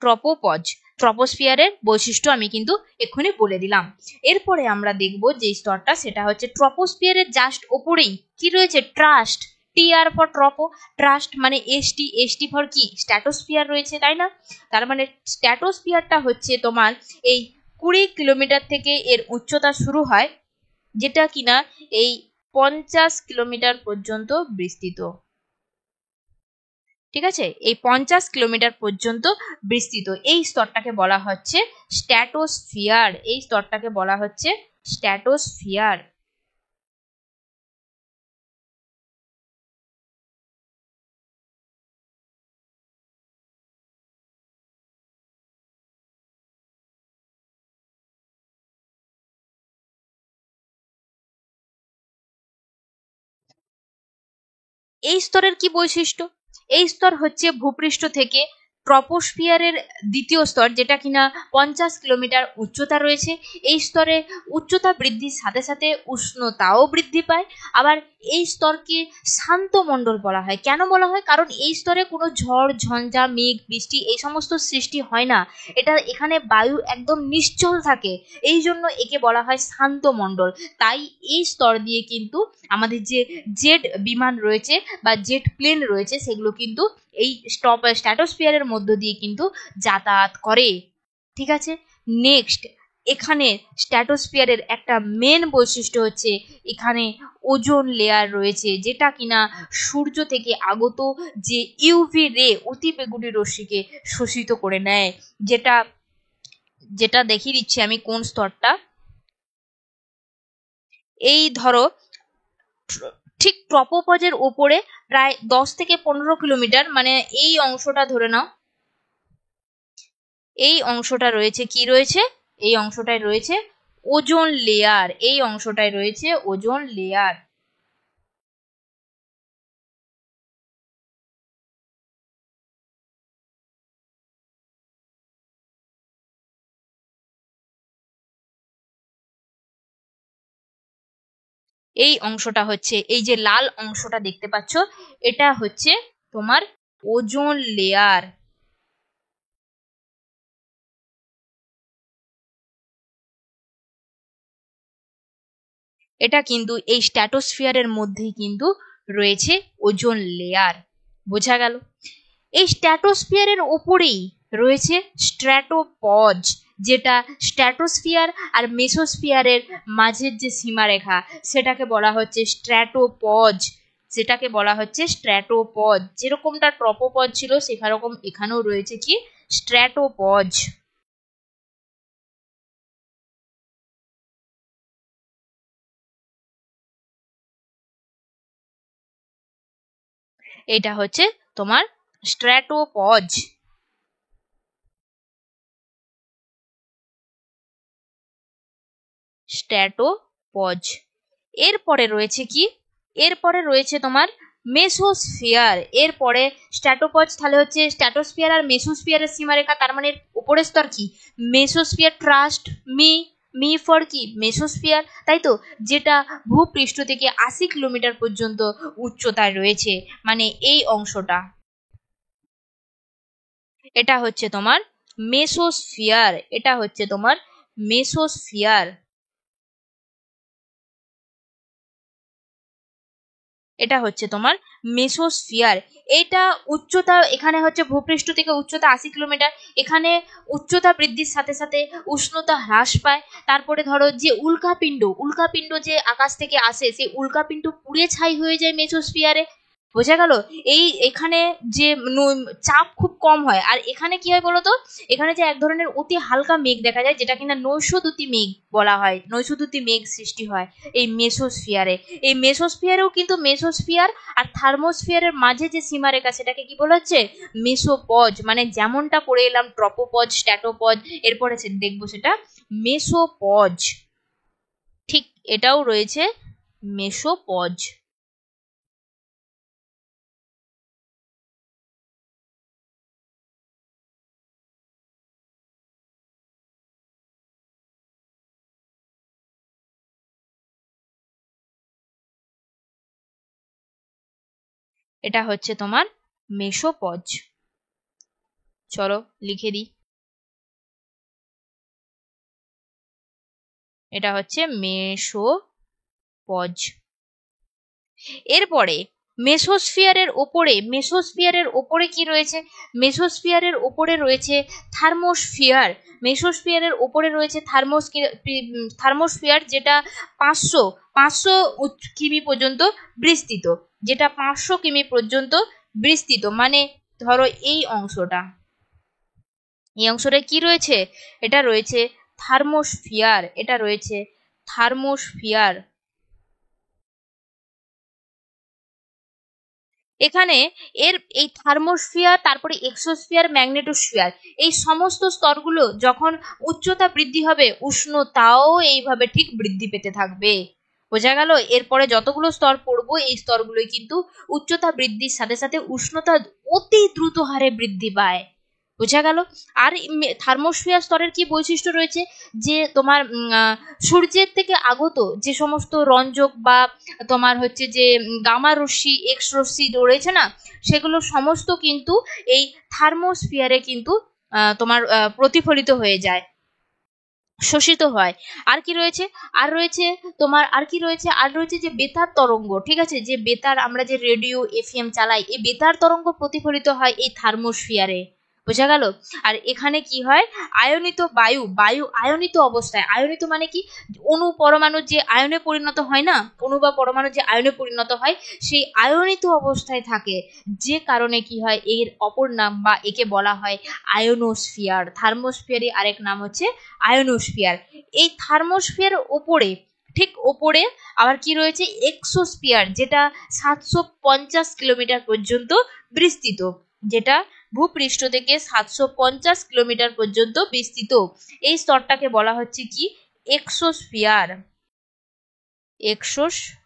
ট্রপোপজ ট্রপোস্ফিয়ারের বৈশিষ্ট্য আমি কিন্তু এক্ষুনি বলে দিলাম। এরপরে আমরা দেখব যে স্তরটা, সেটা হচ্ছে ট্রপোস্ফিয়ারের জাস্ট ওপরেই কি রয়েছে, trust. T R for tropo, trust মানে এসটি, এসটি ফর কি, স্ট্র্যাটোস্ফিয়ার রয়েছে, তাই না? তার মানে স্ট্র্যাটোস্ফিয়ারটা হচ্ছে তোমার এই 20 কিলোমিটার থেকে এর উচ্চতা শুরু হয়, যেটা কিনা এই 50 কিলোমিটার পর্যন্ত বিস্তৃত। ঠিক আছে, এই 50 কিলোমিটার পর্যন্ত বিস্তৃত এই স্তরটাকে বলা হচ্ছে স্ট্র্যাটোস্ফিয়ার। এই স্তরটাকে বলা হচ্ছে স্ট্র্যাটোস্ফিয়ার। এই স্তরের কি বৈশিষ্ট্য? এই স্তর হচ্ছে ভূপৃষ্ঠ থেকে ট্রপোস্ফিয়ারের দ্বিতীয় স্তর, যেটা কিনা 50 কিলোমিটার উচ্চতা রয়েছে। এই স্তরে উচ্চতা বৃদ্ধির সাথে সাথে উষ্ণতাও বৃদ্ধি পায়। আবার এই স্তরকে শান্ত মণ্ডল বলা হয়। কেন বলা হয়? কারণ এই স্তরে কোনো ঝড় ঝঞ্ঝা মেঘ বৃষ্টি এই সমস্ত সৃষ্টি হয় না, এটা এখানে বায়ু একদম নিশ্চল থাকে, এই জন্য একে বলা হয় শান্ত মণ্ডল। তাই এই স্তর দিয়ে কিন্তু আমাদের যে জেট বিমান রয়েছে বা জেট প্লেন রয়েছে সেগুলো কিন্তু এই স্ট্র্যাটোস্ফিয়ারের মধ্য দিয়ে কিন্তু যাতায়াত করে। ঠিক আছে, নেক্সট, এখানে স্ট্র্যাটোস্ফিয়ারের একটা মেন বৈশিষ্ট্য হচ্ছে এখানে ওজোন লেয়ার রয়েছে, যেটা কিনা সূর্য থেকে আগত যে ইউভি রে, অতি বেগুনি রশ্মিকে শোষিত করে নেয়। যেটা যেটা দেখিয়ে দিচ্ছি আমি কোন স্তরটা। এই ধরো ঠিক ট্রপোপজের ওপরে প্রায় 10 থেকে 15 কিলোমিটার, মানে এই অংশটা ধরে নাও, এই অংশটা রয়েছে কি রয়েছে, এই অংশটায় রয়েছে ওজোন লেয়ার। এই অংশটায় রয়েছে ওজোন লেয়ার। এই অংশটা হচ্ছে, এই যে লাল অংশটা দেখতে পাচ্ছ, এটা হচ্ছে তোমার ওজোন লেয়ার। এটা কিন্তু এই স্ট্র্যাটোস্ফিয়ারের মধ্যেই কিন্তু রয়েছে ওজোন লেয়ার। বোঝা গেল? এই স্ট্র্যাটোস্ফিয়ারের ওপরেই রয়েছে স্ট্র্যাটোপজ, যেটা স্ট্র্যাটোস্ফিয়ার আর মেসোস্ফিয়ারের মাঝের যে সীমারেখা সেটাকে বলা হচ্ছে স্ট্র্যাটোপজ, যেটাকে বলা হচ্ছে স্ট্র্যাটোপজ। যেরকমটা ট্রপোপজ ছিল সেরকম এখানেও রয়েছে কি স্ট্র্যাটোপজ। এটা হচ্ছে তোমার স্ট্র্যাটোপজ। স্ট্র্যাটোপজ। এরপরে রয়েছে কি, এরপরে রয়েছে তোমার মেসোস্ফিয়ার। এরপরে স্ট্র্যাটোপজ তাহলে হচ্ছে স্ট্র্যাটোস্ফিয়ার আর মেসোস্ফিয়ারের সীমারেখা, তার মানে উপরের স্তর কি mesosphere. Trust me, me for কি মেসোস্ফিয়ার, তাই তো, যেটা ভূপৃষ্ঠ থেকে 80 কিলোমিটার পর্যন্ত উচ্চতায় রয়েছে, মানে এই অংশটা, এটা হচ্ছে তোমার মেসোস্ফিয়ার। এটা হচ্ছে তোমার মেসোস্ফিয়ার। এটা হচ্ছে তোমার মেসোস্ফিয়ার। এটা উচ্চতা, এখানে হচ্ছে ভূপৃষ্ঠ থেকে উচ্চতা 80 কিলোমিটার। এখানে উচ্চতা বৃদ্ধির সাথে সাথে উষ্ণতা হ্রাস পায়। তারপরে ধরো যে উল্কাপিণ্ড, উল্কাপিণ্ড যে আকাশ থেকে আসে, সেই উল্কাপিণ্ড পুড়ে ছাই হয়ে যায় মেসোস্ফিয়ারে। বোঝা গেল? এই এখানে যে চাপ খুব কম হয়। আর এখানে কি হয় বলতো, এখানে যে এক ধরনের অতি হালকা মেঘ দেখা যায়, যেটা কিনা নৈশদ্যুতি মেঘ বলা হয়, নৈশদ্যুতি মেঘ সৃষ্টি হয় এই মেসোস্ফিয়ারে। এই মেসোস্ফিয়ারেও কিন্তু মেসোস্ফিয়ার আর থার্মোস্ফিয়ারের মাঝে যে সীমারেখা সেটাকে কি বলা হচ্ছে মেসোপজ। মানে যেমনটা পড়ে এলাম ট্রপোপজ, স্ট্র্যাটোপজ, এরপরে দেখবো সেটা মেসোপজ। ঠিক এটাও রয়েছে মেসোপজ। এটা হচ্ছে তোমার মেসোপজ। চলো লিখে দিই, এটা হচ্ছে মেসোপজ। এরপরে মেসোস্ফিয়ারের ওপরে, মেসোস্ফিয়ারের ওপরে কি রয়েছে, মেসোস্ফিয়ারের ওপরে রয়েছে থার্মোস্ফিয়ার। মেসোস্ফিয়ারের ওপরে রয়েছে থার্মোস্ফিয়ার, যেটা 500 কিমি পর্যন্ত বিস্তৃত, যেটা 500 কিমি পর্যন্ত বিস্তৃত। মানে ধরো এই অংশটা, এই অংশটা কি রয়েছে, এটা রয়েছে থার্মোস্ফিয়ার। এটা রয়েছে থার্মোস্ফিয়ার। এখানে এই থার্মোস্ফিয়ার, তারপরে এক্সোস্ফিয়ার, ম্যাগনেটোস্ফিয়ার, এই সমস্ত স্তরগুলো যখন উচ্চতা বৃদ্ধি হবে উষ্ণতাও এইভাবে ঠিক বৃদ্ধি পেতে থাকবে। বোঝা গেল? এরপরে যতগুলো স্তর পড়বো এই স্তরগুলোই কিন্তু উচ্চতা বৃদ্ধির সাথে সাথে উষ্ণতা অতি দ্রুত হারে বৃদ্ধি পায়। বোঝা গেল? আর থার্মোস্ফিয়ার স্তরের কি বৈশিষ্ট্য রয়েছে, যে তোমার সূর্যের থেকে আগত যে সমস্ত রঞ্জক বা তোমার হচ্ছে যে গামা রশ্মি, এক্স রশ্মি রয়েছে না, সেগুলো সমস্ত কিন্তু এই থার্মোস্ফিয়ারে কিন্তু তোমার প্রতিফলিত হয়ে যায়, শোষিত হয়। আর কি রয়েছে, আর রয়েছে তোমার, আর কি রয়েছে, আর রয়েছে যে বেতার তরঙ্গ। ঠিক আছে, যে বেতার, আমরা যে রেডিও এফএম চালাই, এই বেতার তরঙ্গ প্রতিফলিত হয় এই থার্মোস্ফিয়ারে। বোঝা গেল? আর এখানে কি হয়, আয়নিত বায়ু, বায়ু আয়নিত অবস্থায়, আয়নিত মানে কি, অণু পরমাণু যে আয়নে পরিণত হয় না, অণু বা পরমাণু যে আয়নে পরিণত হয়, সেই আয়নিত অবস্থায় থাকে। যে কারণে কি হয়, এর অপর নাম বা একে বলা হয় আয়োনোস্ফিয়ার। থার্মোস্ফিয়ারই আরেক নাম হচ্ছে আয়োনোস্ফিয়ার। এই থার্মোস্ফিয়ার ওপরে, ঠিক ওপরে আবার কি রয়েছে এক্সোস্ফিয়ার, যেটা 750 কিলোমিটার পর্যন্ত বিস্তৃত, যেটা ভূপৃষ্ঠ থেকে 750 কিলোমিটার পর্যন্ত বিস্তৃত। এই স্তরটাকে বলা হচ্ছে কি এক্সোস্ফিয়ার। এক্সোস্ফিয়ার।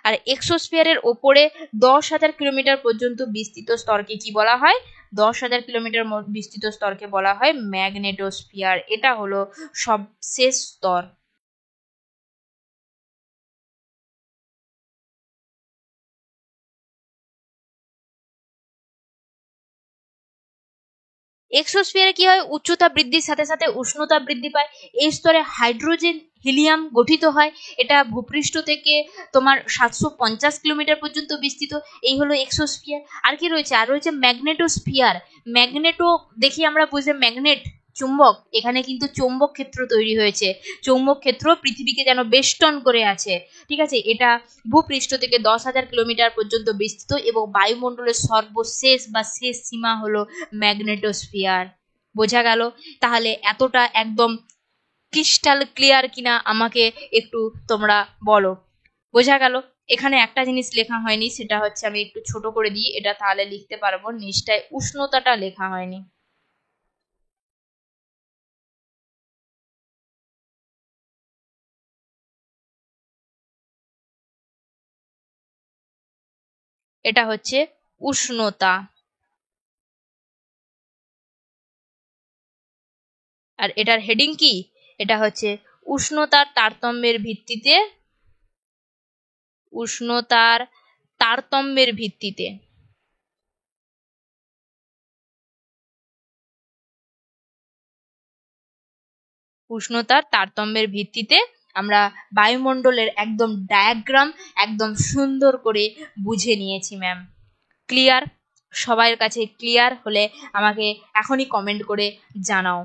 আর এক্সোস্ফিয়ারের ওপরে 10,000 কিলোমিটার পর্যন্ত বিস্তৃত স্তরকে কি বলা হয়, 10,000 কিলোমিটার বিস্তৃত স্তরকে বলা হয় ম্যাগনেটোস্ফিয়ার। এটা হলো সবশেষ স্তর। এক্সোস্ফিয়ারে কি হয়, উচ্চতা বৃদ্ধির সাথে সাথে উষ্ণতা বৃদ্ধি পায়, এই স্তরে হাইড্রোজেন হিলিয়াম গঠিত হয়, এটা ভূপৃষ্ঠ থেকে তোমার 750 কিলোমিটার পর্যন্ত বিস্তৃত। এই হলো এক্সোস্ফিয়ার। আর কি রয়েছে, আর রয়েছে ম্যাগনেটোস্ফিয়ার। ম্যাগনেটো দেখি আমরা বুঝে ম্যাগনেট চুম্বক, এখানে কিন্তু চৌম্বক ক্ষেত্র তৈরি হয়েছে, চৌম্বক ক্ষেত্র পৃথিবীকে যেন বেষ্টন করে আছে, ঠিক আছে। এটা ভূপৃষ্ঠ থেকে 10,000 কিলোমিটার পর্যন্ত বিস্তৃত এবং বায়ুমণ্ডলের সর্বশেষ বা শেষ সীমা হলো ম্যাগনেটোস্ফিয়ার। বোঝা গেল? তাহলে এতটা একদম ক্রিস্টাল ক্লিয়ার কিনা আমাকে একটু তোমরা বলো। বোঝা গেল? এখানে একটা জিনিস লেখা হয়নি, সেটা হচ্ছে, আমি একটু ছোট করে দিই, এটা তাহলে লিখতে পারবো, নিচটায় উষ্ণতাটা লেখা হয়নি। এটা হচ্ছে উষ্ণতা। আর এটার হেডিং কি? এটা হচ্ছে উষ্ণতার তারতম্যের ভিত্তিতে, উষ্ণতার তারতম্যের ভিত্তিতে। উষ্ণতার তারতম্যের ভিত্তিতে আমরা বায়ুমণ্ডলের একদম ডায়াগ্রাম একদম সুন্দর করে বুঝে নিয়েছি ম্যাম। ক্লিয়ার? সবার কাছে ক্লিয়ার হলে আমাকে এখনই কমেন্ট করে জানাও,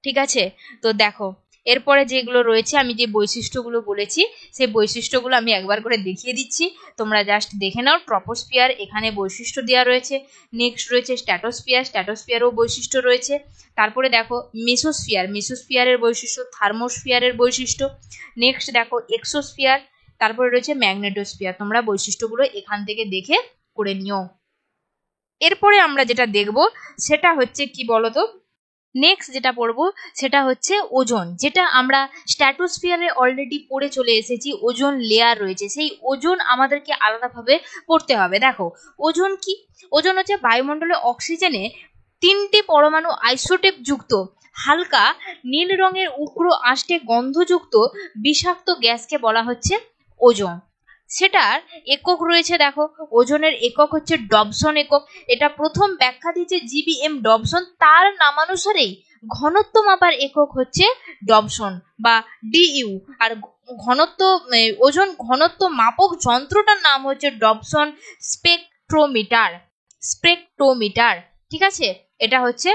ঠিক আছে? তো দেখো, এরপরে যেগুলো রয়েছে, আমি যে বৈশিষ্ট্যগুলো বলেছি সেই বৈশিষ্ট্যগুলো আমি একবার করে দেখিয়ে দিচ্ছি, তোমরা জাস্ট দেখে নাও। ট্রপোস্ফিয়ার, এখানে বৈশিষ্ট্য দেওয়া রয়েছে। নেক্সট রয়েছে স্ট্র্যাটোস্ফিয়ার, স্ট্র্যাটোস্ফিয়ারও বৈশিষ্ট্য রয়েছে। তারপরে দেখো মেসোস্ফিয়ার, মেসোস্ফিয়ারের বৈশিষ্ট্য, থার্মোস্ফিয়ারের বৈশিষ্ট্য। নেক্সট দেখো এক্সোস্ফিয়ার, তারপরে রয়েছে ম্যাগনেটোস্ফিয়ার। তোমরা বৈশিষ্ট্যগুলো এখান থেকে দেখে করে নিও। এরপরে আমরা যেটা দেখব সেটা হচ্ছে কি বলতো, নেক্সট যেটা পড়বো সেটা হচ্ছে ওজোন, যেটা আমরা স্ট্র্যাটোস্ফিয়ারে অলরেডি পড়ে চলে এসেছি। ওজোন লেয়ার রয়েছে, সেই ওজোন আমাদেরকে আলাদাভাবে পড়তে হবে। দেখো ওজোন কি, ওজোন হচ্ছে বায়ুমণ্ডলে অক্সিজেনে 3টি পরমাণু আইসোটোপ যুক্ত হালকা নীল রঙের উগ্র আষ্টে গন্ধযুক্ত বিষাক্ত গ্যাসকে বলা হচ্ছে ওজোন। সেটার একক রয়েছে, দেখো ওজনের একক হচ্ছে ডবসন একক। এটা প্রথম ব্যাখ্যা দিয়েছে জিবিএম ডবসন, তার নামানুসারেই ঘনত্ব মাপার একক হচ্ছে ডবসন বা ডিইউ। আর ঘনত্ব, ওজন ঘনত্ব মাপক যন্ত্রটার নাম হচ্ছে ডবসন স্পেকট্রোমিটার, স্পেকট্রোমিটার, ঠিক আছে। এটা হচ্ছে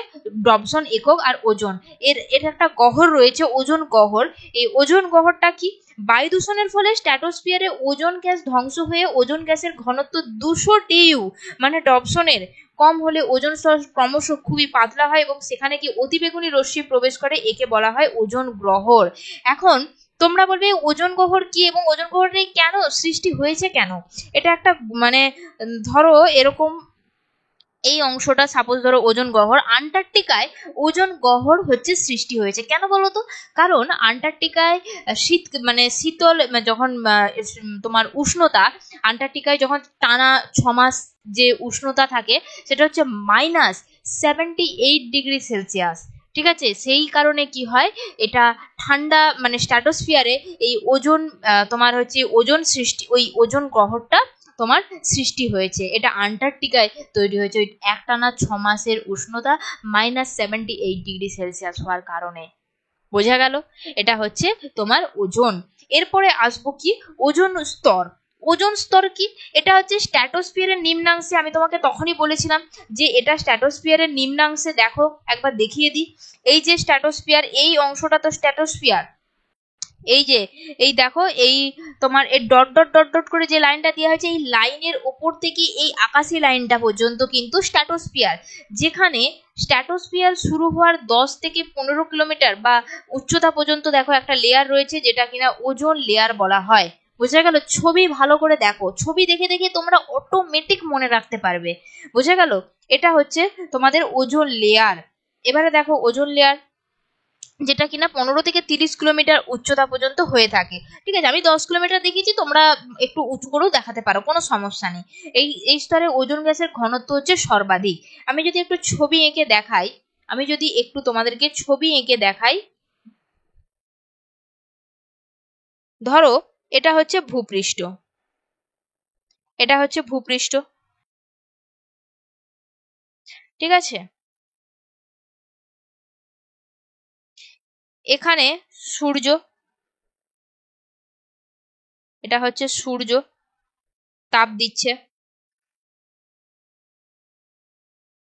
ডবসন একক। আর ওজন, এর একটা গহ্বর রয়েছে, ওজন গহ্বর। এই ওজন গহ্বরটা কি, বায়ু দূষণের ফলে স্ট্র্যাটোস্ফিয়ারে ওজন গ্যাস ধ্বংস হয়ে ওজন গ্যাসের ঘনত্ব 200 টিইউ মানে ডবসনের কম হলে ওজন স্তর ক্রমশ খুবই পাতলা হয় এবং সেখানে কি অতিবেগুনি রশ্মি প্রবেশ করে, একে বলা হয় ওজন গ্রহর। এখন তোমরা বলবে ওজন গহ্বর কি এবং ওজন গহ্বরে কেন সৃষ্টি হয়েছে কেন? এটা একটা মানে ধরো এরকম এই অংশটা সাপোজ ধরো ওজন গহ্বর, আন্টার্কটিকায় ওজন গহ্বর হচ্ছে সৃষ্টি হয়েছে কেন বলতো? কারণ আন্টার্কটিকায় শীত মানে শীতল যখন তোমার উষ্ণতা, আন্টার্কটিকায় যখন টানা 6 মাস যে উষ্ণতা থাকে সেটা হচ্ছে -78 ডিগ্রি সেলসিয়াস, ঠিক আছে। সেই কারণে কি হয়, এটা ঠান্ডা মানে স্ট্র্যাটোস্ফিয়ারে এই ওজন তোমার হচ্ছে ওজন সৃষ্টি, ওই ওজন গহ্বরটা তোমার সৃষ্টি হয়েছে, এটা আন্টার্কটিকায় তৈরি হয়েছে ওই একটানা 6 মাসের উষ্ণতা -78 ডিগ্রি সেলসিয়াস হওয়ার কারণে। বোঝা গেল? এটা হচ্ছে তোমার ওজন। এরপরে আসবো কি, ওজন স্তর। ওজন স্তর কি, এটা হচ্ছে স্ট্র্যাটোস্ফিয়ারের নিম্নাংশে, আমি তোমাকে তখনই বলেছিলাম যে এটা স্ট্র্যাটোস্ফিয়ারের নিম্নাংশে। দেখো একবার দেখিয়ে দিই, এই যে স্ট্র্যাটোস্ফিয়ার, এই অংশটা তো স্ট্র্যাটোস্ফিয়ার। এই যে এই দেখো, এই তোমার এই ডট ডট ডট ডট করে যে লাইনটা দেওয়া হয়েছে, এই লাইনের ওপর থেকে এই আকাশি লাইনটা পর্যন্ত কিন্তু স্ট্র্যাটোস্ফিয়ার, যেখানে স্ট্র্যাটোস্ফিয়ার শুরু হওয়ার 10 থেকে 15 কিলোমিটার বা উচ্চতা পর্যন্ত দেখো একটা লেয়ার রয়েছে যেটা কিনা ওজোন লেয়ার বলা হয়। বোঝা গেল? ছবি ভালো করে দেখো, ছবি দেখে দেখে তোমরা অটোমেটিক মনে রাখতে পারবে। বোঝা গেল? এটা হচ্ছে তোমাদের ওজোন লেয়ার। এবারে দেখো ওজোন লেয়ার যেটা কিনা 15 থেকে 30 কিলোমিটার উচ্চতা পর্যন্ত হয়ে থাকে, ঠিক আছে। আমি 10 কিলোমিটার দেখিয়েছি, তোমরা একটু উঁচু করেও দেখাতে পারো, কোনো সমস্যা নেই। এই স্তরে ওজোন গ্যাসের ঘনত্ব হচ্ছে সর্বাধিক। আমি যদি একটু ছবি এঁকে দেখাই, আমি যদি একটু তোমাদেরকে ছবি এঁকে দেখাই, ধরো এটা হচ্ছে ভূপৃষ্ঠ, এটা হচ্ছে ভূপৃষ্ঠ, ঠিক আছে। এখানে সূর্য, এটা হচ্ছে সূর্য তাপ দিচ্ছে,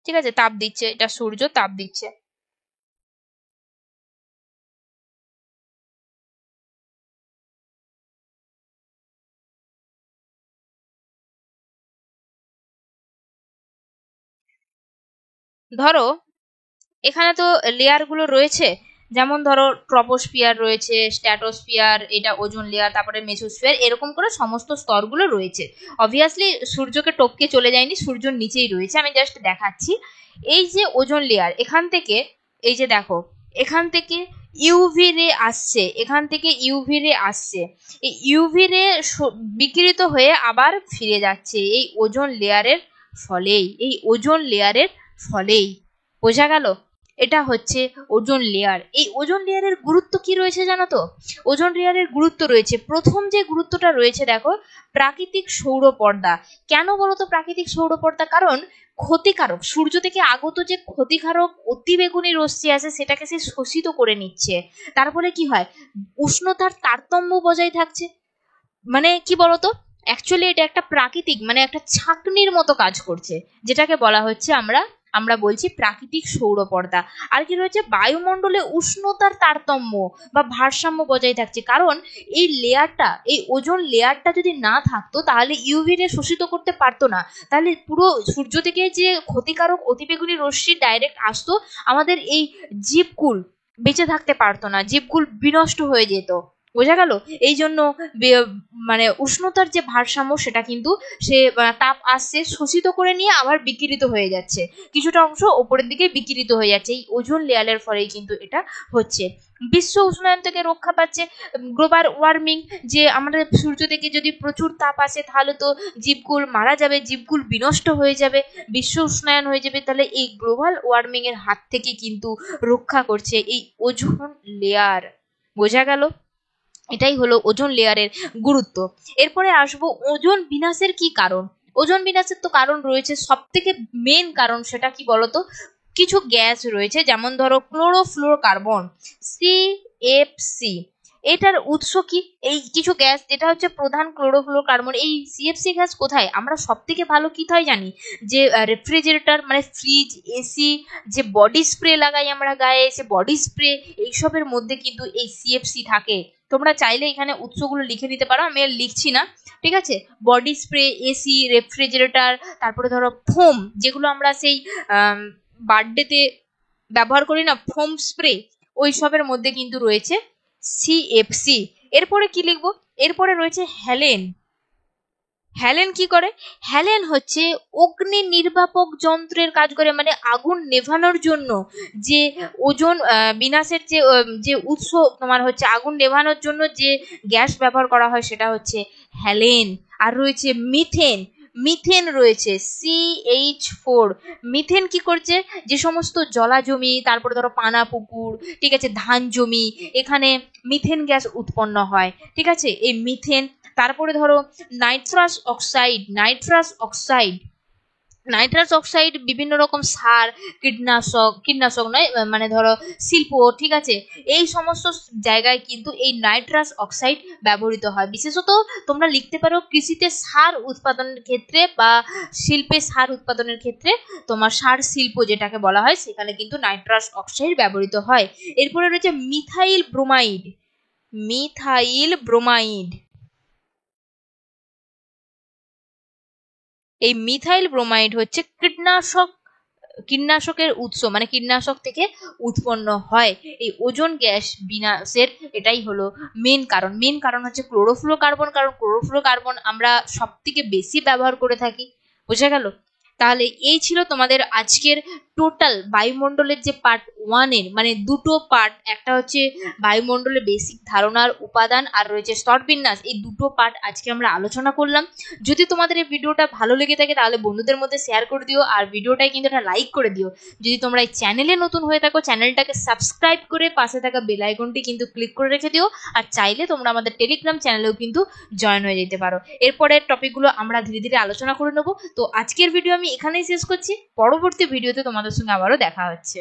ঠিক আছে, তাপ দিচ্ছে, এটা সূর্য তাপ দিচ্ছে। ধরো এখানে তো লেয়ার গুলো রয়েছে, যেমন ধরো ট্রপোস্ফিয়ার রয়েছে, স্ট্র্যাটোস্ফিয়ার, এটা ওজোন লেয়ার, তারপরে মেসোস্ফিয়ার, এরকম করে সমস্ত স্তরগুলো রয়েছে। অবভিয়াসলি সূর্যকে টপকে চলে যায়নি, সূর্যের নিচেই রয়েছে, আমি জাস্ট দেখাচ্ছি। এই যে ওজোন লেয়ার, এখান থেকে, এই যে দেখো, এখান থেকে ইউভি রে আসছে, এখান থেকে ইউভি রে আসছে, এই ইউভি রে বিকিরিত হয়ে আবার ফিরে যাচ্ছে এই ওজোন লেয়ারের ফলেই, এই ওজোন লেয়ারের ফলেই। বোঝা গেল? এটা হচ্ছে ওজোন লেয়ার। এই ওজোন লেয়ারের গুরুত্ব কি রয়েছে জানো তো? ওজোন লেয়ারের গুরুত্ব রয়েছে, প্রথম যে গুরুত্বটা রয়েছে দেখো, প্রাকৃতিক সৌর পর্দা। কেন বলতো প্রাকৃতিক সৌর পর্দা? কারণ ক্ষতিকারক সূর্য থেকে আগত যে ক্ষতিকারক অতিবেগুনি রশ্মি আছে সেটাকে সে শোষিত করে নিচ্ছে। তারপরে কি হয়, উষ্ণতার তারতম্য বজায় থাকছে। মানে কি বলতো, অ্যাকচুয়ালি এটা একটা প্রাকৃতিক, মানে একটা ছাঁকনির মতো কাজ করছে, যেটাকে বলা হচ্ছে আমরা আমরা বলছি প্রাকৃতিক সৌরপর্দা। আর কি রয়েছে, বায়ুমণ্ডলে উষ্ণতার তারতম্য বা ভারসাম্য বজায় থাকছে, কারণ এই লেয়ারটা, এই ওজোন লেয়ারটা যদি না থাকতো তাহলে ইউভি রে শোষিত করতে পারতো না, তাহলে পুরো সূর্য থেকে যে ক্ষতিকারক অতিবেগুনি রশ্মি ডাইরেক্ট আসতো, আমাদের এই জীবকুল বেঁচে থাকতে পারতো না, জীবকুল বিনষ্ট হয়ে যেত। বোঝা গেল? এই জন্য মানে উষ্ণতার যে ভারসাম্য সেটা কিন্তু সে তাপ আসছে শোষিত করে নিয়ে আবার বিকিরিত হয়ে যাচ্ছে, কিছুটা অংশ ওপরের দিকে বিকিরিত হয়ে যাচ্ছে, এই ওজোন লেয়ারের ফলেই কিন্তু এটা হচ্ছে। বিশ্ব উষ্ণায়ন থেকে রক্ষা পাচ্ছে গ্লোবাল ওয়ার্মিং, যে আমাদের সূর্য থেকে যদি প্রচুর তাপ আসে তাহলে তো জীবকুল মারা যাবে, জীবকুল বিনষ্ট হয়ে যাবে, বিশ্ব উষ্ণায়ন হয়ে যাবে, তাহলে এই গ্লোবাল ওয়ার্মিং এর হাত থেকে কিন্তু রক্ষা করছে এই ওজোন লেয়ার। বোঝা গেল? এটাই হলো ওজোন লেয়ারের গুরুত্ব। এরপরে আসবো ওজোন বিন্যাসের কি কারণ। ওজোন বিন্যাসের তো কারণ রয়েছে, সব থেকে মেন কারণ সেটা কি বলতো, কিছু গ্যাস রয়েছে, যেমন ধরো ক্লোরোফ্লোরোকার্বন, সিএফসি। এটার উৎস কি, এই কিছু গ্যাস, যেটা হচ্ছে প্রধান ক্লোরোফ্লোরোকার্বন। এই সিএফসি গ্যাস কোথায়, আমরা সব থেকে ভালো কি হয় জানি, যে রেফ্রিজারেটর মানে ফ্রিজ, এসি, যে বডি স্প্রে লাগাই আমরা গায়ে, সে বডি স্প্রে, এইসবের মধ্যে কিন্তু এই সিএফসি থাকে। তোমরা চাইলে এখানে উৎসগুলো লিখে নিতে পারো, আমি আর লিখছি না, ঠিক আছে। বডি স্প্রে, এসি, রেফ্রিজারেটর, তারপরে ধরো ফোম, যেগুলো আমরা সেই বার্থডেতে ব্যবহার করি না, ফোম স্প্রে, ওই সবের মধ্যে কিন্তু রয়েছে সিএফসি। এরপরে কি লিখবো, এরপরে রয়েছে হ্যালেন। হ্যালেন কি করে, হ্যালেন হচ্ছে অগ্নি নির্বাপক যন্ত্রের কাজ করে, মানে আগুন নেভানোর জন্য যে ওজোন বিনাশের যে যে উৎস তোমার হচ্ছে আগুন নেভানোর জন্য যে গ্যাস ব্যবহার করা হয় সেটা হচ্ছে হ্যালেন। আর রয়েছে মিথেন, মিথেন রয়েছে CH4। মিথেন কি করছে, যে সমস্ত জলা জমি, তারপরে ধরো পানা পুকুর, ঠিক আছে, ধান জমি, এখানে মিথেন গ্যাস উৎপন্ন হয়, ঠিক আছে, এই মিথেন। তারপরে ধরো nitrous oxide, nitrous oxide, nitrous oxide বিভিন্ন রকম সার, কীটনাশক, কীটনাশক নয় মানে ধরো শিল্প, ঠিক আছে, এই সমস্ত জায়গায় কিন্তু এই নাইট্রাস অক্সাইড ব্যবহৃত হয়। বিশেষত তোমরা লিখতে পারো কৃষিতে সার উৎপাদনের ক্ষেত্রে বা শিল্পে সার উৎপাদনের ক্ষেত্রে, তোমার সার শিল্প যেটাকে বলা হয়, সেখানে কিন্তু নাইট্রাস অক্সাইড ব্যবহৃত হয়। এরপরে রয়েছে মিথাইল ব্রোমাইড, মিথাইল ব্রোমাইড। এই মিথাইল ব্রোমাইড হচ্ছে কীটনাশক, কীটনাশকের উৎস, মানে কীটনাশক থেকে উৎপন্ন হয় এই ওজোন গ্যাস বিনাশের। এটাই হলো মেন কারণ। মেন কারণ হচ্ছে ক্লোরোফ্লোরোকার্বন, কারণ ক্লোরোফ্লোরোকার্বন আমরা সব থেকে বেশি ব্যবহার করে থাকি। বোঝা গেল? তাহলে এই ছিল তোমাদের আজকের টোটাল বায়ুমণ্ডলের যে পার্ট ওয়ানের, মানে দুটো পার্ট, একটা হচ্ছে বায়ুমণ্ডলের বেসিক ধারণার উপাদান, আর রয়েছে স্তরবিন্যাস, এই দুটো পার্ট আজকে আমরা আলোচনা করলাম। যদি তোমাদের এই ভিডিওটা ভালো লেগে থাকে তাহলে বন্ধুদের মধ্যে শেয়ার করে দিও, আর ভিডিওটাই কিন্তু একটা লাইক করে দিও। যদি তোমরা এই চ্যানেলে নতুন হয়ে থাকো, চ্যানেলটাকে সাবস্ক্রাইব করে পাশে থাকা বেল আইকনটি কিন্তু ক্লিক করে রেখে দিও। আর চাইলে তোমরা আমাদের টেলিগ্রাম চ্যানেলেও কিন্তু জয়েন হয়ে যেতে পারো। এরপরের টপিকগুলো আমরা ধীরে ধীরে আলোচনা করে নেবো। তো আজকের ভিডিও আমি এখানেই শেষ করছি, পরবর্তী ভিডিওতে তোমাদের সঙ্গে আবারও দেখা হচ্ছে।